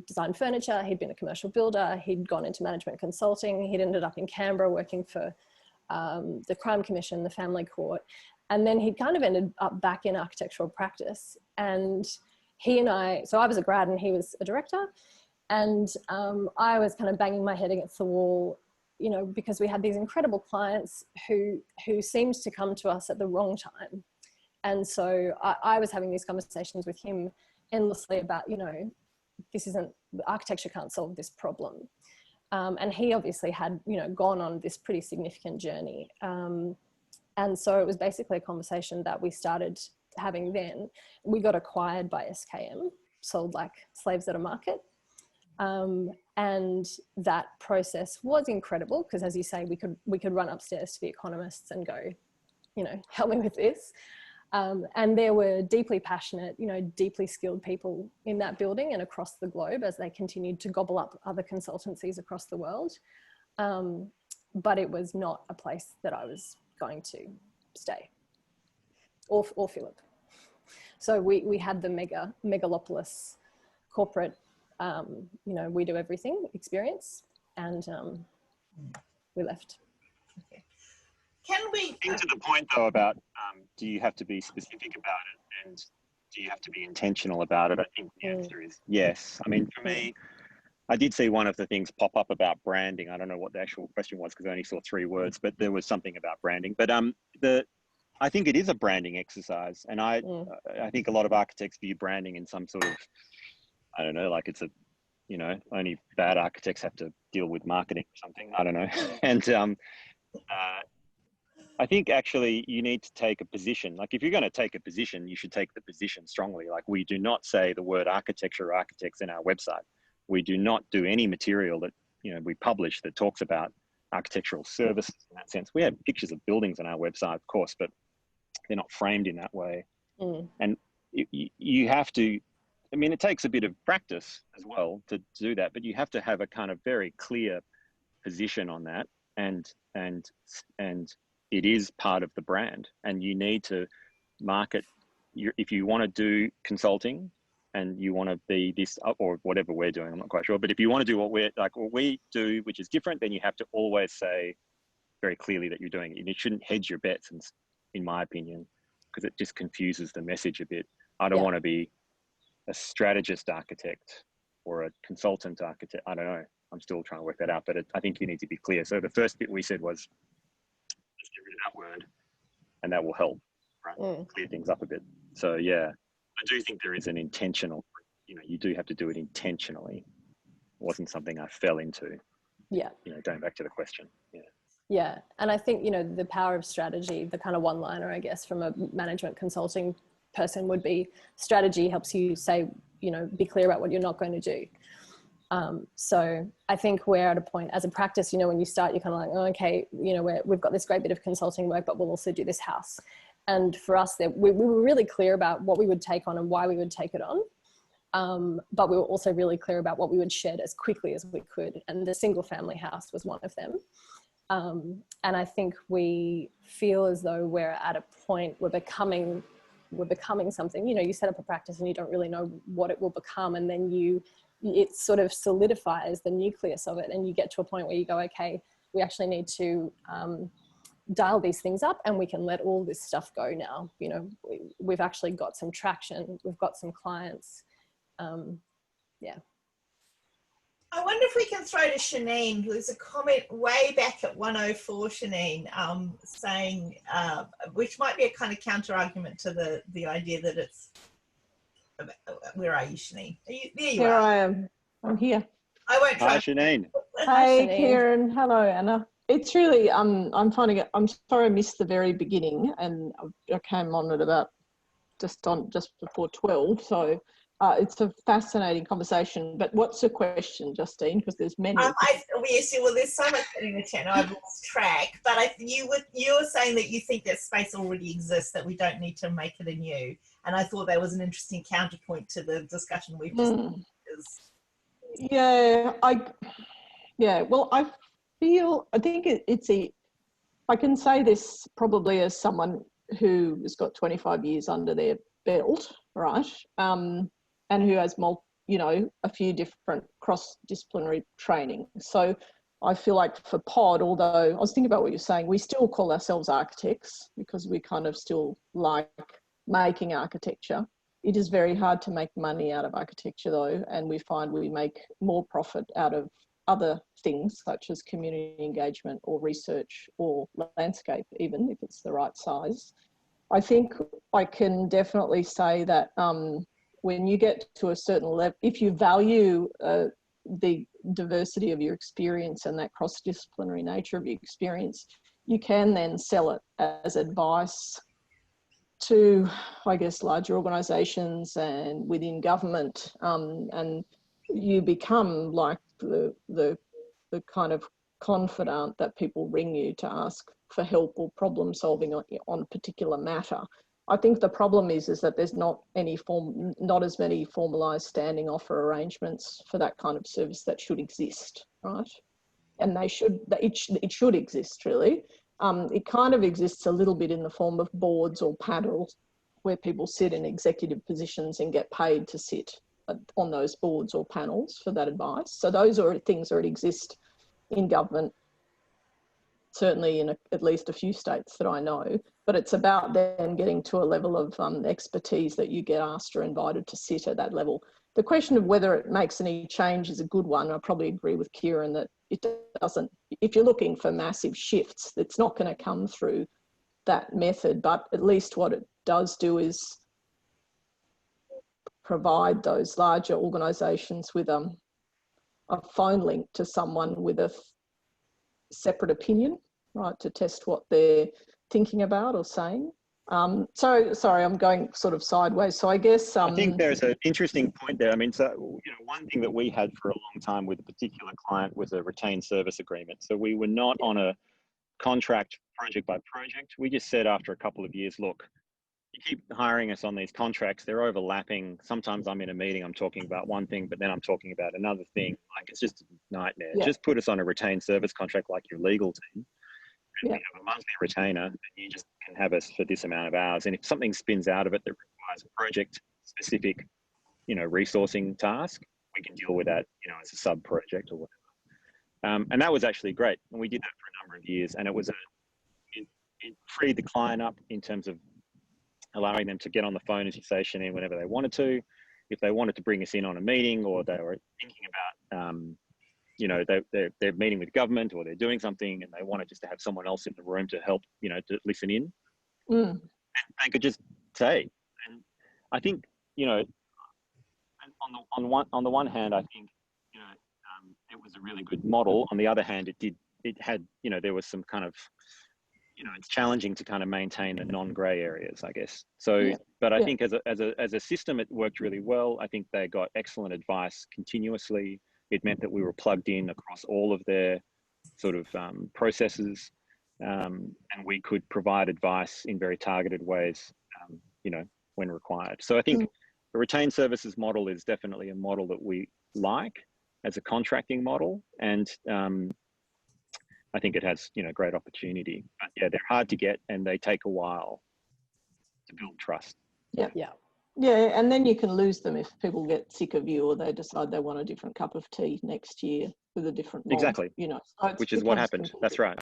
designed furniture, he'd been a commercial builder, he'd gone into management consulting, he'd ended up in Canberra working for the Crime Commission, the Family Court, and then he'd kind of ended up back in architectural practice. And he and so I was a grad and he was a director, and I was kind of banging my head against the wall, because we had these incredible clients who seemed to come to us at the wrong time. And so I was having these conversations with him endlessly about, architecture can't solve this problem. And he obviously had, gone on this pretty significant journey. And so it was basically a conversation that we started having then. We got acquired by SKM, sold like slaves at a market. And that process was incredible because, as you say, we could run upstairs to the economists and go, help me with this. And there were deeply passionate, deeply skilled people in that building and across the globe as they continued to gobble up other consultancies across the world. But it was not a place that I was going to stay, or Philip. So we had the megalopolis corporate, we do everything experience, and we left. Okay. Can we to the point though about do you have to be specific about it and do you have to be intentional about it? I think the answer is yes. I mean, for me, I did see one of the things pop up about branding. I don't know what the actual question was because I only saw 3 words, but there was something about branding. But I think it is a branding exercise, and I think a lot of architects view branding in some sort of, I don't know, like it's a, only bad architects have to deal with marketing or something. I don't know. And I think actually you need to take a position. Like if you're going to take a position, you should take the position strongly. Like we do not say the word architecture or architects in our website. We do not do any material that, you know, we publish that talks about architectural services in that sense. We have pictures of buildings on our website, of course, but they're not framed in that way. And you have to, I mean, it takes a bit of practice as well to do that, but you have to have a kind of very clear position on that, and it is part of the brand, and you need to market if you want to do consulting and you want to be this, or whatever we're doing, I'm not quite sure, but if you want to do what we do, which is different, then you have to always say very clearly that you're doing it. And you shouldn't hedge your bets, in my opinion, because it just confuses the message a bit. I don't want to be a strategist architect or a consultant architect. I don't know. I'm still trying to work that out, but I think you need to be clear. So the first bit we said was, just get rid of that word, and that will help, right? Clear things up a bit. So yeah, I do think there is an intentional, you know, you do have to do it intentionally. It wasn't something I fell into. Yeah. You know, going back to the question. Yeah. Yeah. And I think, you know, the power of strategy, the kind of one-liner, I guess, from a management consulting person would be, strategy helps you say, you know, be clear about what you're not going to do. So I think we're at a point as a practice, you know, when you start, you're kind of like, oh, okay, you know, we've got this great bit of consulting work, but we'll also do this house. And for us, we were really clear about what we would take on and why we would take it on. But we were also really clear about what we would shed as quickly as we could. And the single family house was one of them. And I think we feel as though we're at a point, we're becoming something, you know, you set up a practice and you don't really know what it will become. And then it sort of solidifies the nucleus of it. And you get to a point where you go, okay, we actually need to dial these things up and we can let all this stuff go now. You know, we've actually got some traction. We've got some clients. Yeah. I wonder if we can throw to Shanine. There's a comment way back at 104, Shanine, saying, which might be a kind of counter argument to the idea that it's, where are you, Shanine? There you Here are. I am. I'm here. I won't try. Hi, Shanine. Hey, Shanine. Kieran. Hello, Anna. It's really, I'm finding it, I'm sorry I missed the very beginning, and I came on at about just before 12. So it's a fascinating conversation. But what's the question, Justine? Because there's many. Well, there's so much in the chat. I've lost track. But you were saying that you think that space already exists, that we don't need to make it anew. And I thought that was an interesting counterpoint to the discussion we've just had. Well, I think I can say this probably as someone who has got 25 years under their belt, right? And who has a few different cross-disciplinary training. So I feel like for Pod, although I was thinking about what you're saying, we still call ourselves architects because we kind of still like making architecture. It is very hard to make money out of architecture though, and we find we make more profit out of other things such as community engagement or research or landscape, even if it's the right size. I think I can definitely say that when you get to a certain level, if you value the diversity of your experience and that cross-disciplinary nature of your experience, you can then sell it as advice to, I guess, larger organisations and within government, and you become like the kind of confidant that people ring you to ask for help or problem solving on a particular matter. I think the problem is that there's not as many formalised standing offer arrangements for that kind of service that should exist, right? And it should exist really. It kind of exists a little bit in the form of boards or panels where people sit in executive positions and get paid to sit on those boards or panels for that advice. So those are things that exist in government, certainly in at least a few states that I know, but it's about then getting to a level of expertise that you get asked or invited to sit at that level. The question of whether it makes any change is a good one. I probably agree with Kieran that it doesn't. If you're looking for massive shifts, it's not going to come through that method, but at least what it does do is provide those larger organisations with a phone link to someone with a separate opinion, right, to test what they're thinking about or saying. So sorry, I'm going sort of sideways. So I guess I think there's an interesting point there. I mean, so, you know, one thing that we had for a long time with a particular client was a retained service agreement. So we were not on a contract project by project. We just said after a couple of years, look, you keep hiring us on these contracts, they're overlapping. Sometimes I'm in a meeting, I'm talking about one thing, but then I'm talking about another thing. Like, it's just a nightmare. Yeah. Just put us on a retained service contract like your legal team. And Yeah. we have a monthly retainer, and you just can have us for this amount of hours. And if something spins out of it that requires a project specific, you know, resourcing task, we can deal with that, you know, as a sub project or whatever. And that was actually great. And we did that for a number of years. And it was it freed the client up in terms of allowing them to get on the phone, as you say, Shanine, whenever they wanted to. If they wanted to bring us in on a meeting, or they were thinking about, you know, they're meeting with government, or they're doing something and they wanted just to have someone else in the room to help, you know, to listen in, and they could just say. And I think, you know, on the one hand, I think, you know, it was a really good model. On the other hand, it had, you know, there was some kind of, you know, it's challenging to kind of maintain the non-grey areas, I guess. So, Yeah. but I think as a system, it worked really well. I think they got excellent advice continuously. It meant that we were plugged in across all of their sort of processes, and we could provide advice in very targeted ways, you know, when required. So I think the retained services model is definitely a model that we like as a contracting model, and I think it has, you know, great opportunity. But yeah, they're hard to get and they take a while to build trust. Yeah. Yeah. Yeah, and then you can lose them if people get sick of you, or they decide they want a different cup of tea next year with a different mob, Exactly. you know. So Which is what happened. That's right.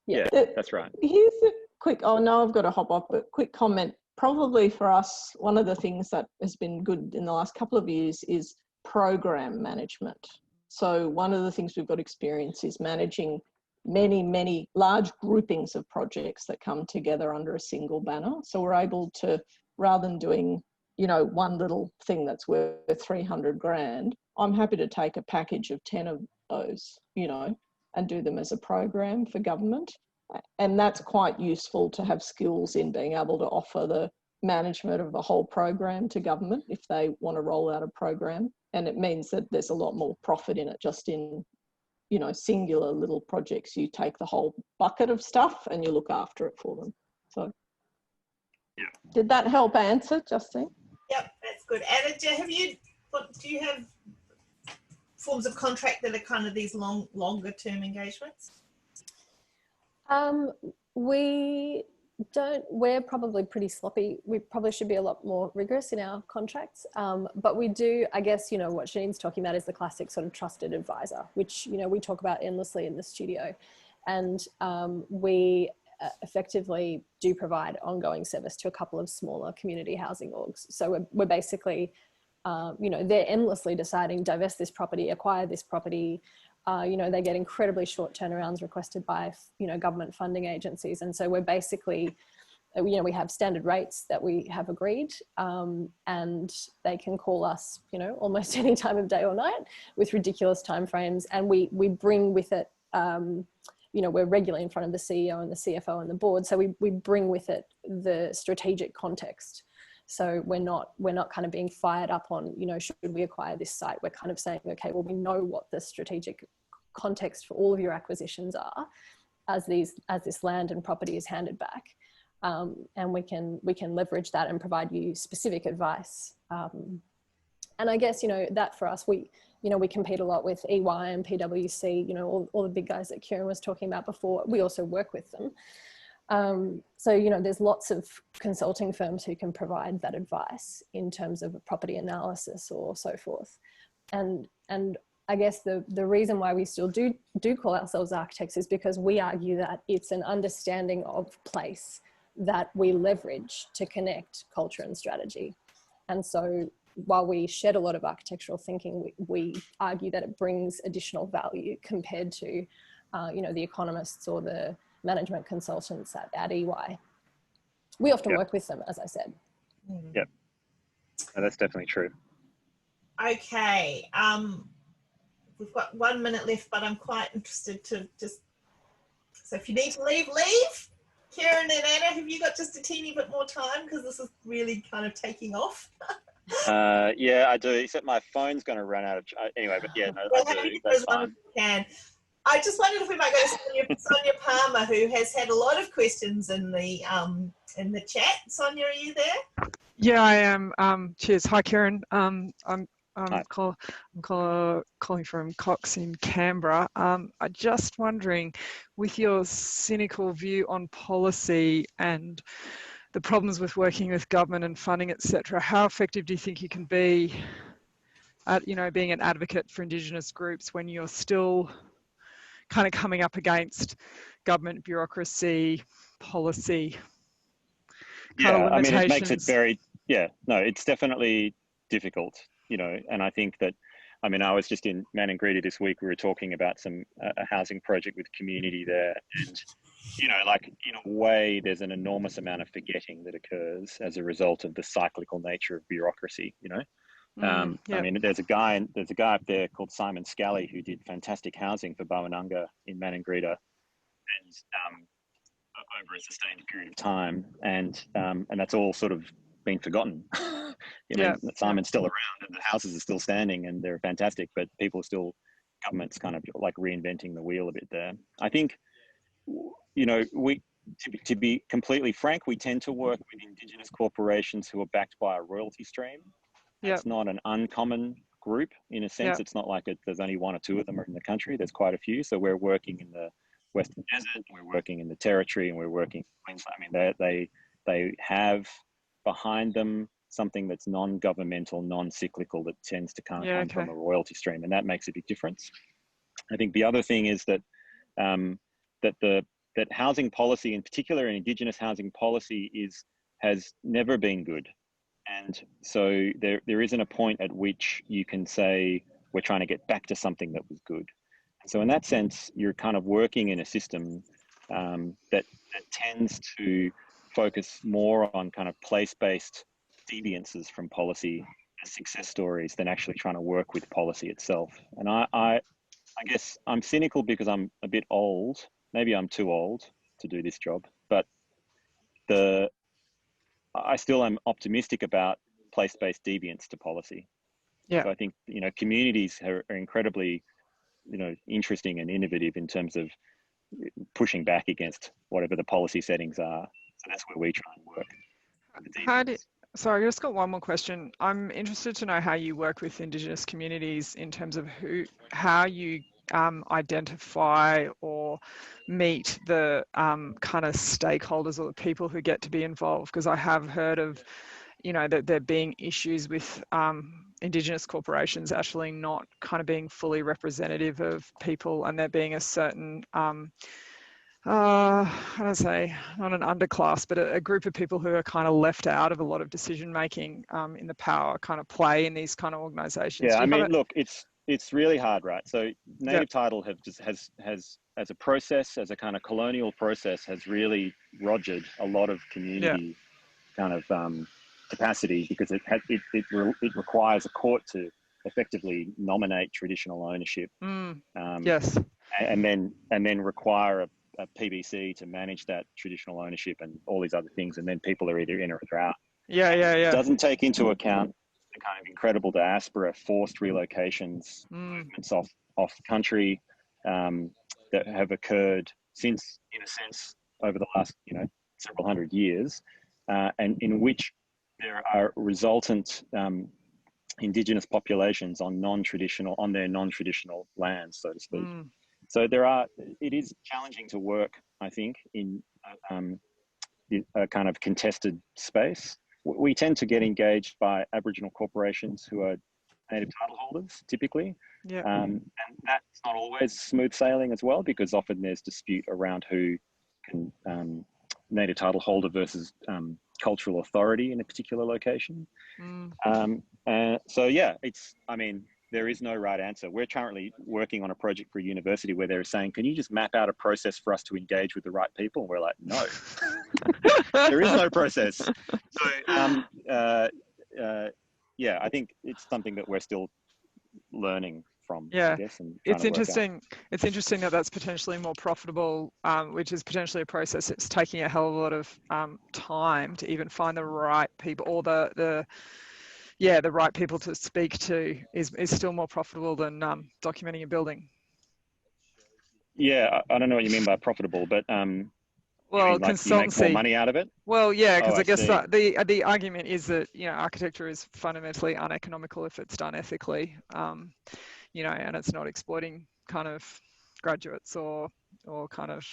Yeah. Yeah, that's right. Here's a quick, oh no, I've got to hop off, but quick comment. Probably for us, one of the things that has been good in the last couple of years is program management. So one of the things we've got experience is managing many large groupings of projects that come together under a single banner. So we're able to, rather than doing, you know, one little thing that's worth 300 grand, I'm happy to take a package of 10 of those, you know, and do them as a program for government. And that's quite useful to have skills in being able to offer the management of the whole program to government if they want to roll out a program. And it means that there's a lot more profit in it, just in, you know, singular little projects. You take the whole bucket of stuff and you look after it for them. So yeah. Did that help answer, Justine? Yep, that's good. And do you have forms of contract that are kind of these longer term engagements? We don't, we're probably pretty sloppy. We probably should be a lot more rigorous in our contracts. But we do, I guess, you know, what Shanine's talking about is the classic sort of trusted advisor, which, you know, we talk about endlessly in the studio. And we effectively do provide ongoing service to a couple of smaller community housing orgs. So we're basically, you know, they're endlessly deciding, divest this property, acquire this property. You know, they get incredibly short turnarounds requested by, you know, government funding agencies. And so we're basically, you know, we have standard rates that we have agreed, and they can call us, you know, almost any time of day or night with ridiculous timeframes. And we bring with it, you know, we're regularly in front of the CEO and the CFO and the board. So we bring with it the strategic context. So we're not kind of being fired up on, you know, should we acquire this site? We're kind of saying, okay, well, we know what the strategic context for all of your acquisitions are as this land and property is handed back. And we can leverage that and provide you specific advice. And I guess, you know, that for us, we compete a lot with EY and PwC, you know, all the big guys that Kieran was talking about before. We also work with them. So, you know, there's lots of consulting firms who can provide that advice in terms of a property analysis or so forth. And I guess the reason why we still do call ourselves architects is because we argue that it's an understanding of place that we leverage to connect culture and strategy. And so while we shed a lot of architectural thinking, we argue that it brings additional value compared to, you know, the economists or the management consultants at EY. We often work with them, as I said. Yep. No, that's definitely true. Okay. We've got 1 minute left, but I'm quite interested to just, so if you need to leave, Kieran and Anna, have you got just a teeny bit more time? Because this is really kind of taking off. Yeah, I do, except my phone's going to run out of anyway, but yeah, no, Well, I have do. you That's as long as fine. you can. I just wondered if we might go to Sonia Palmer, who has had a lot of questions in the chat. Sonia, are you there? Yeah, I am. Cheers. Hi, Kieran. Hi. Calling from Cox in Canberra. I'm just wondering, with your cynical view on policy and the problems with working with government and funding, etc., how effective do you think you can be at, being an advocate for Indigenous groups when you're still kind of coming up against government bureaucracy, policy kind of Yeah, I mean, limitations? it makes it very, yeah, no, it's definitely difficult, and I think that, I mean, I was just in Maningrida this week. We were talking about a housing project with community there, and like in a way, there's an enormous amount of forgetting that occurs as a result of the cyclical nature of bureaucracy. I mean, there's a guy up there called Simon Scally who did fantastic housing for Bowenunga in Maningrida, and over a sustained period of time, and that's all sort of been forgotten. Simon's still around, and the houses are still standing, and they're fantastic, but government's kind of like reinventing the wheel a bit there. I think, to be completely frank, we tend to work with Indigenous corporations who are backed by a royalty stream. It's not an uncommon group in a sense. It's not like there's only one or two of them in the country. There's quite a few. So we're working in the Western Desert, we're working in the Territory, and we're working in Queensland. I mean, they have behind them something that's non-governmental, non-cyclical, that tends to come from a royalty stream, and that makes a big difference. I think the other thing is that that housing policy, in particular, and Indigenous housing policy, has never been good. And so there isn't a point at which you can say we're trying to get back to something that was good. And so in that sense, you're kind of working in a system that tends to focus more on kind of place-based deviances from policy as success stories than actually trying to work with policy itself. And I guess I'm cynical because I'm a bit old. Maybe I'm too old to do this job, but I still am optimistic about place-based deviance to policy. So I think, communities are incredibly, interesting and innovative in terms of pushing back against whatever the policy settings are. So that's where we try and work. Sorry, I just got one more question. I'm interested to know how you work with Indigenous communities in terms of how you identify or meet the kind of stakeholders or the people who get to be involved, because I have heard of that there being issues with Indigenous corporations actually not kind of being fully representative of people, and there being a certain how do I say, not an underclass, but a group of people who are kind of left out of a lot of decision making in the power kind of play in these kind of organizations. Yeah, I mean, look, it's really hard, right? So native title has as a process, as a kind of colonial process, has really rogered a lot of community kind of capacity, because it requires a court to effectively nominate traditional ownership. And then require a PBC to manage that traditional ownership and all these other things, and then people are either in or they're out. It doesn't take into account the kind of incredible diaspora, forced relocations, movements off country that have occurred since, in a sense, over the last several hundred years, and in which there are resultant Indigenous populations on their non-traditional lands, so to speak. So it is challenging to work, I think, in a kind of contested space. We tend to get engaged by Aboriginal corporations who are native title holders, typically. And that's not always smooth sailing as well, because often there's dispute around who can native title holder versus cultural authority in a particular location. There is no right answer. We're currently working on a project for a university where they're saying, can you just map out a process for us to engage with the right people? And we're like, no, there is no process. So, I think it's something that we're still learning from, Yeah, I guess, and trying it's to work out. interesting. It's interesting that that's potentially more profitable, which is potentially a process. It's taking a hell of a lot of time to even find the right people, or the right people to speak to is still more profitable than documenting a building. Yeah, I don't know what you mean by profitable, but Well, like you make more consultancy. money out of it? Well, yeah, Oh, because I I guess see. the argument is that architecture is fundamentally uneconomical if it's done ethically, and it's not exploiting kind of graduates or kind of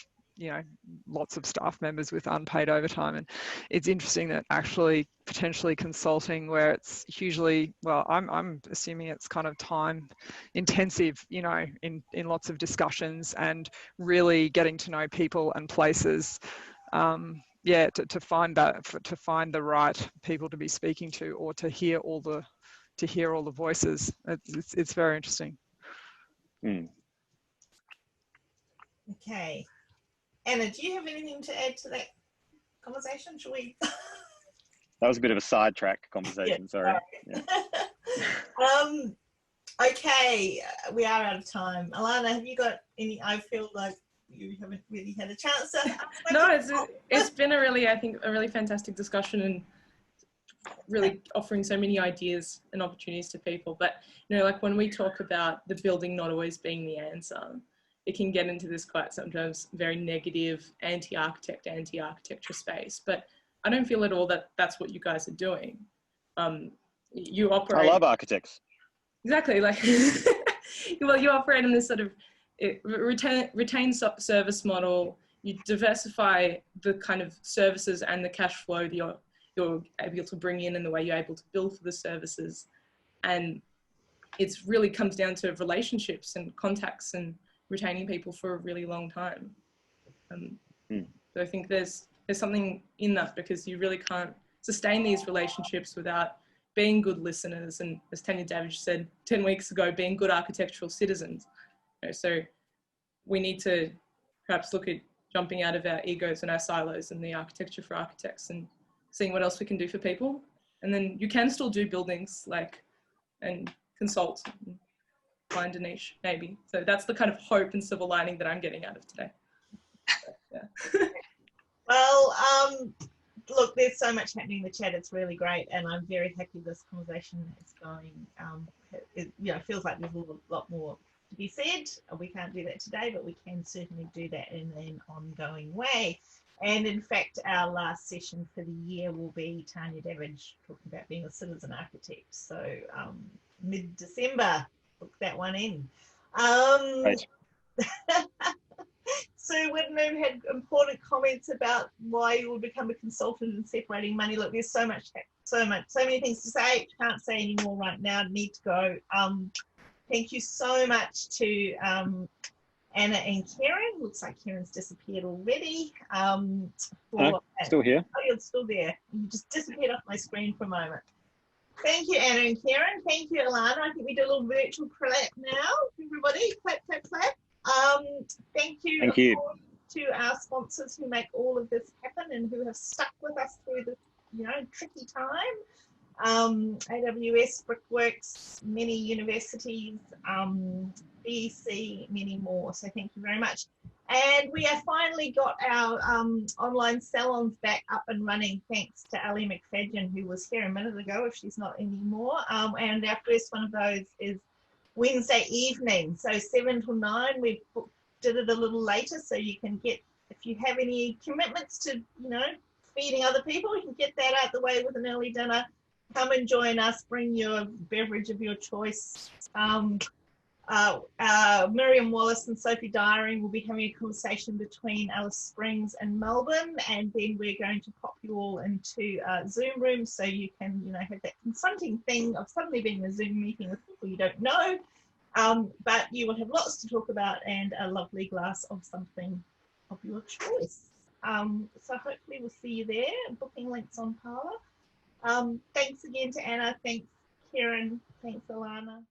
lots of staff members with unpaid overtime. And it's interesting that actually potentially consulting, where it's hugely, well, I'm assuming it's kind of time intensive, in lots of discussions and really getting to know people and places. To find the right people to be speaking to, or to hear all the voices. It's very interesting. Okay. Anna, do you have anything to add to that conversation? Shall we? That was a bit of a sidetrack conversation, sorry. Yeah. Okay, we are out of time. Alana, have you got any? I feel like you haven't really had a chance to. No, it's been a really fantastic discussion, and really offering so many ideas and opportunities to people. But like when we talk about the building not always being the answer, it can get into this quite sometimes very negative anti-architecture space. But I don't feel at all that that's what you guys are doing. You operate. I love architects. Exactly, like well, you operate in this sort of retain service model. You diversify the kind of services and the cash flow that you're able to bring in, and the way you're able to bill for the services. And it's really comes down to relationships and contacts and retaining people for a really long time. So I think there's something in that, because you really can't sustain these relationships without being good listeners, and as Tanya Davidge said 10 weeks ago, being good architectural citizens. So we need to perhaps look at jumping out of our egos and our silos in the architecture for architects, and seeing what else we can do for people. And then you can still do buildings, and consult and find a niche, maybe. So that's the kind of hope and silver lining that I'm getting out of today. Yeah. Well, look, there's so much happening in the chat. It's really great, and I'm very happy this conversation is going. It feels like there's a lot more to be said. We can't do that today, but we can certainly do that in an ongoing way. And in fact, our last session for the year will be Tanya Davidge talking about being a citizen architect. So mid-December, book that one in. Right. Sue Whitman had important comments about why you will become a consultant and separating money. Look, there's so many things to say. Can't say any more right now. Need to go. Thank you so much to Anna and Kieran. Looks like Kieran's disappeared already. Still here. Oh, you're still there. You just disappeared off my screen for a moment. Thank you, Anna and Kieran. Thank you, Alana. I think we do a little virtual clap now. Everybody, clap, clap, clap. Thank you to our sponsors who make all of this happen and who have stuck with us through the tricky time. AWS, Brickworks, many universities, BEC, many more. So thank you very much. And we have finally got our online salons back up and running, thanks to Ali McFadden, who was here a minute ago, if she's not anymore. And our first one of those is Wednesday evening, so 7 till 9. We did it a little later, so you can get, if you have any commitments to, feeding other people, you can get that out the way with an early dinner. Come and join us. Bring your beverage of your choice. Miriam Wallace and Sophie Dyring will be having a conversation between Alice Springs and Melbourne, and then we're going to pop you all into Zoom rooms so you can, have that confronting thing of suddenly being in a Zoom meeting with people you don't know, but you will have lots to talk about and a lovely glass of something of your choice. So hopefully we'll see you there. Booking links on Parlour. Thanks again to Anna. Thanks, Kieran. Thanks, Alana.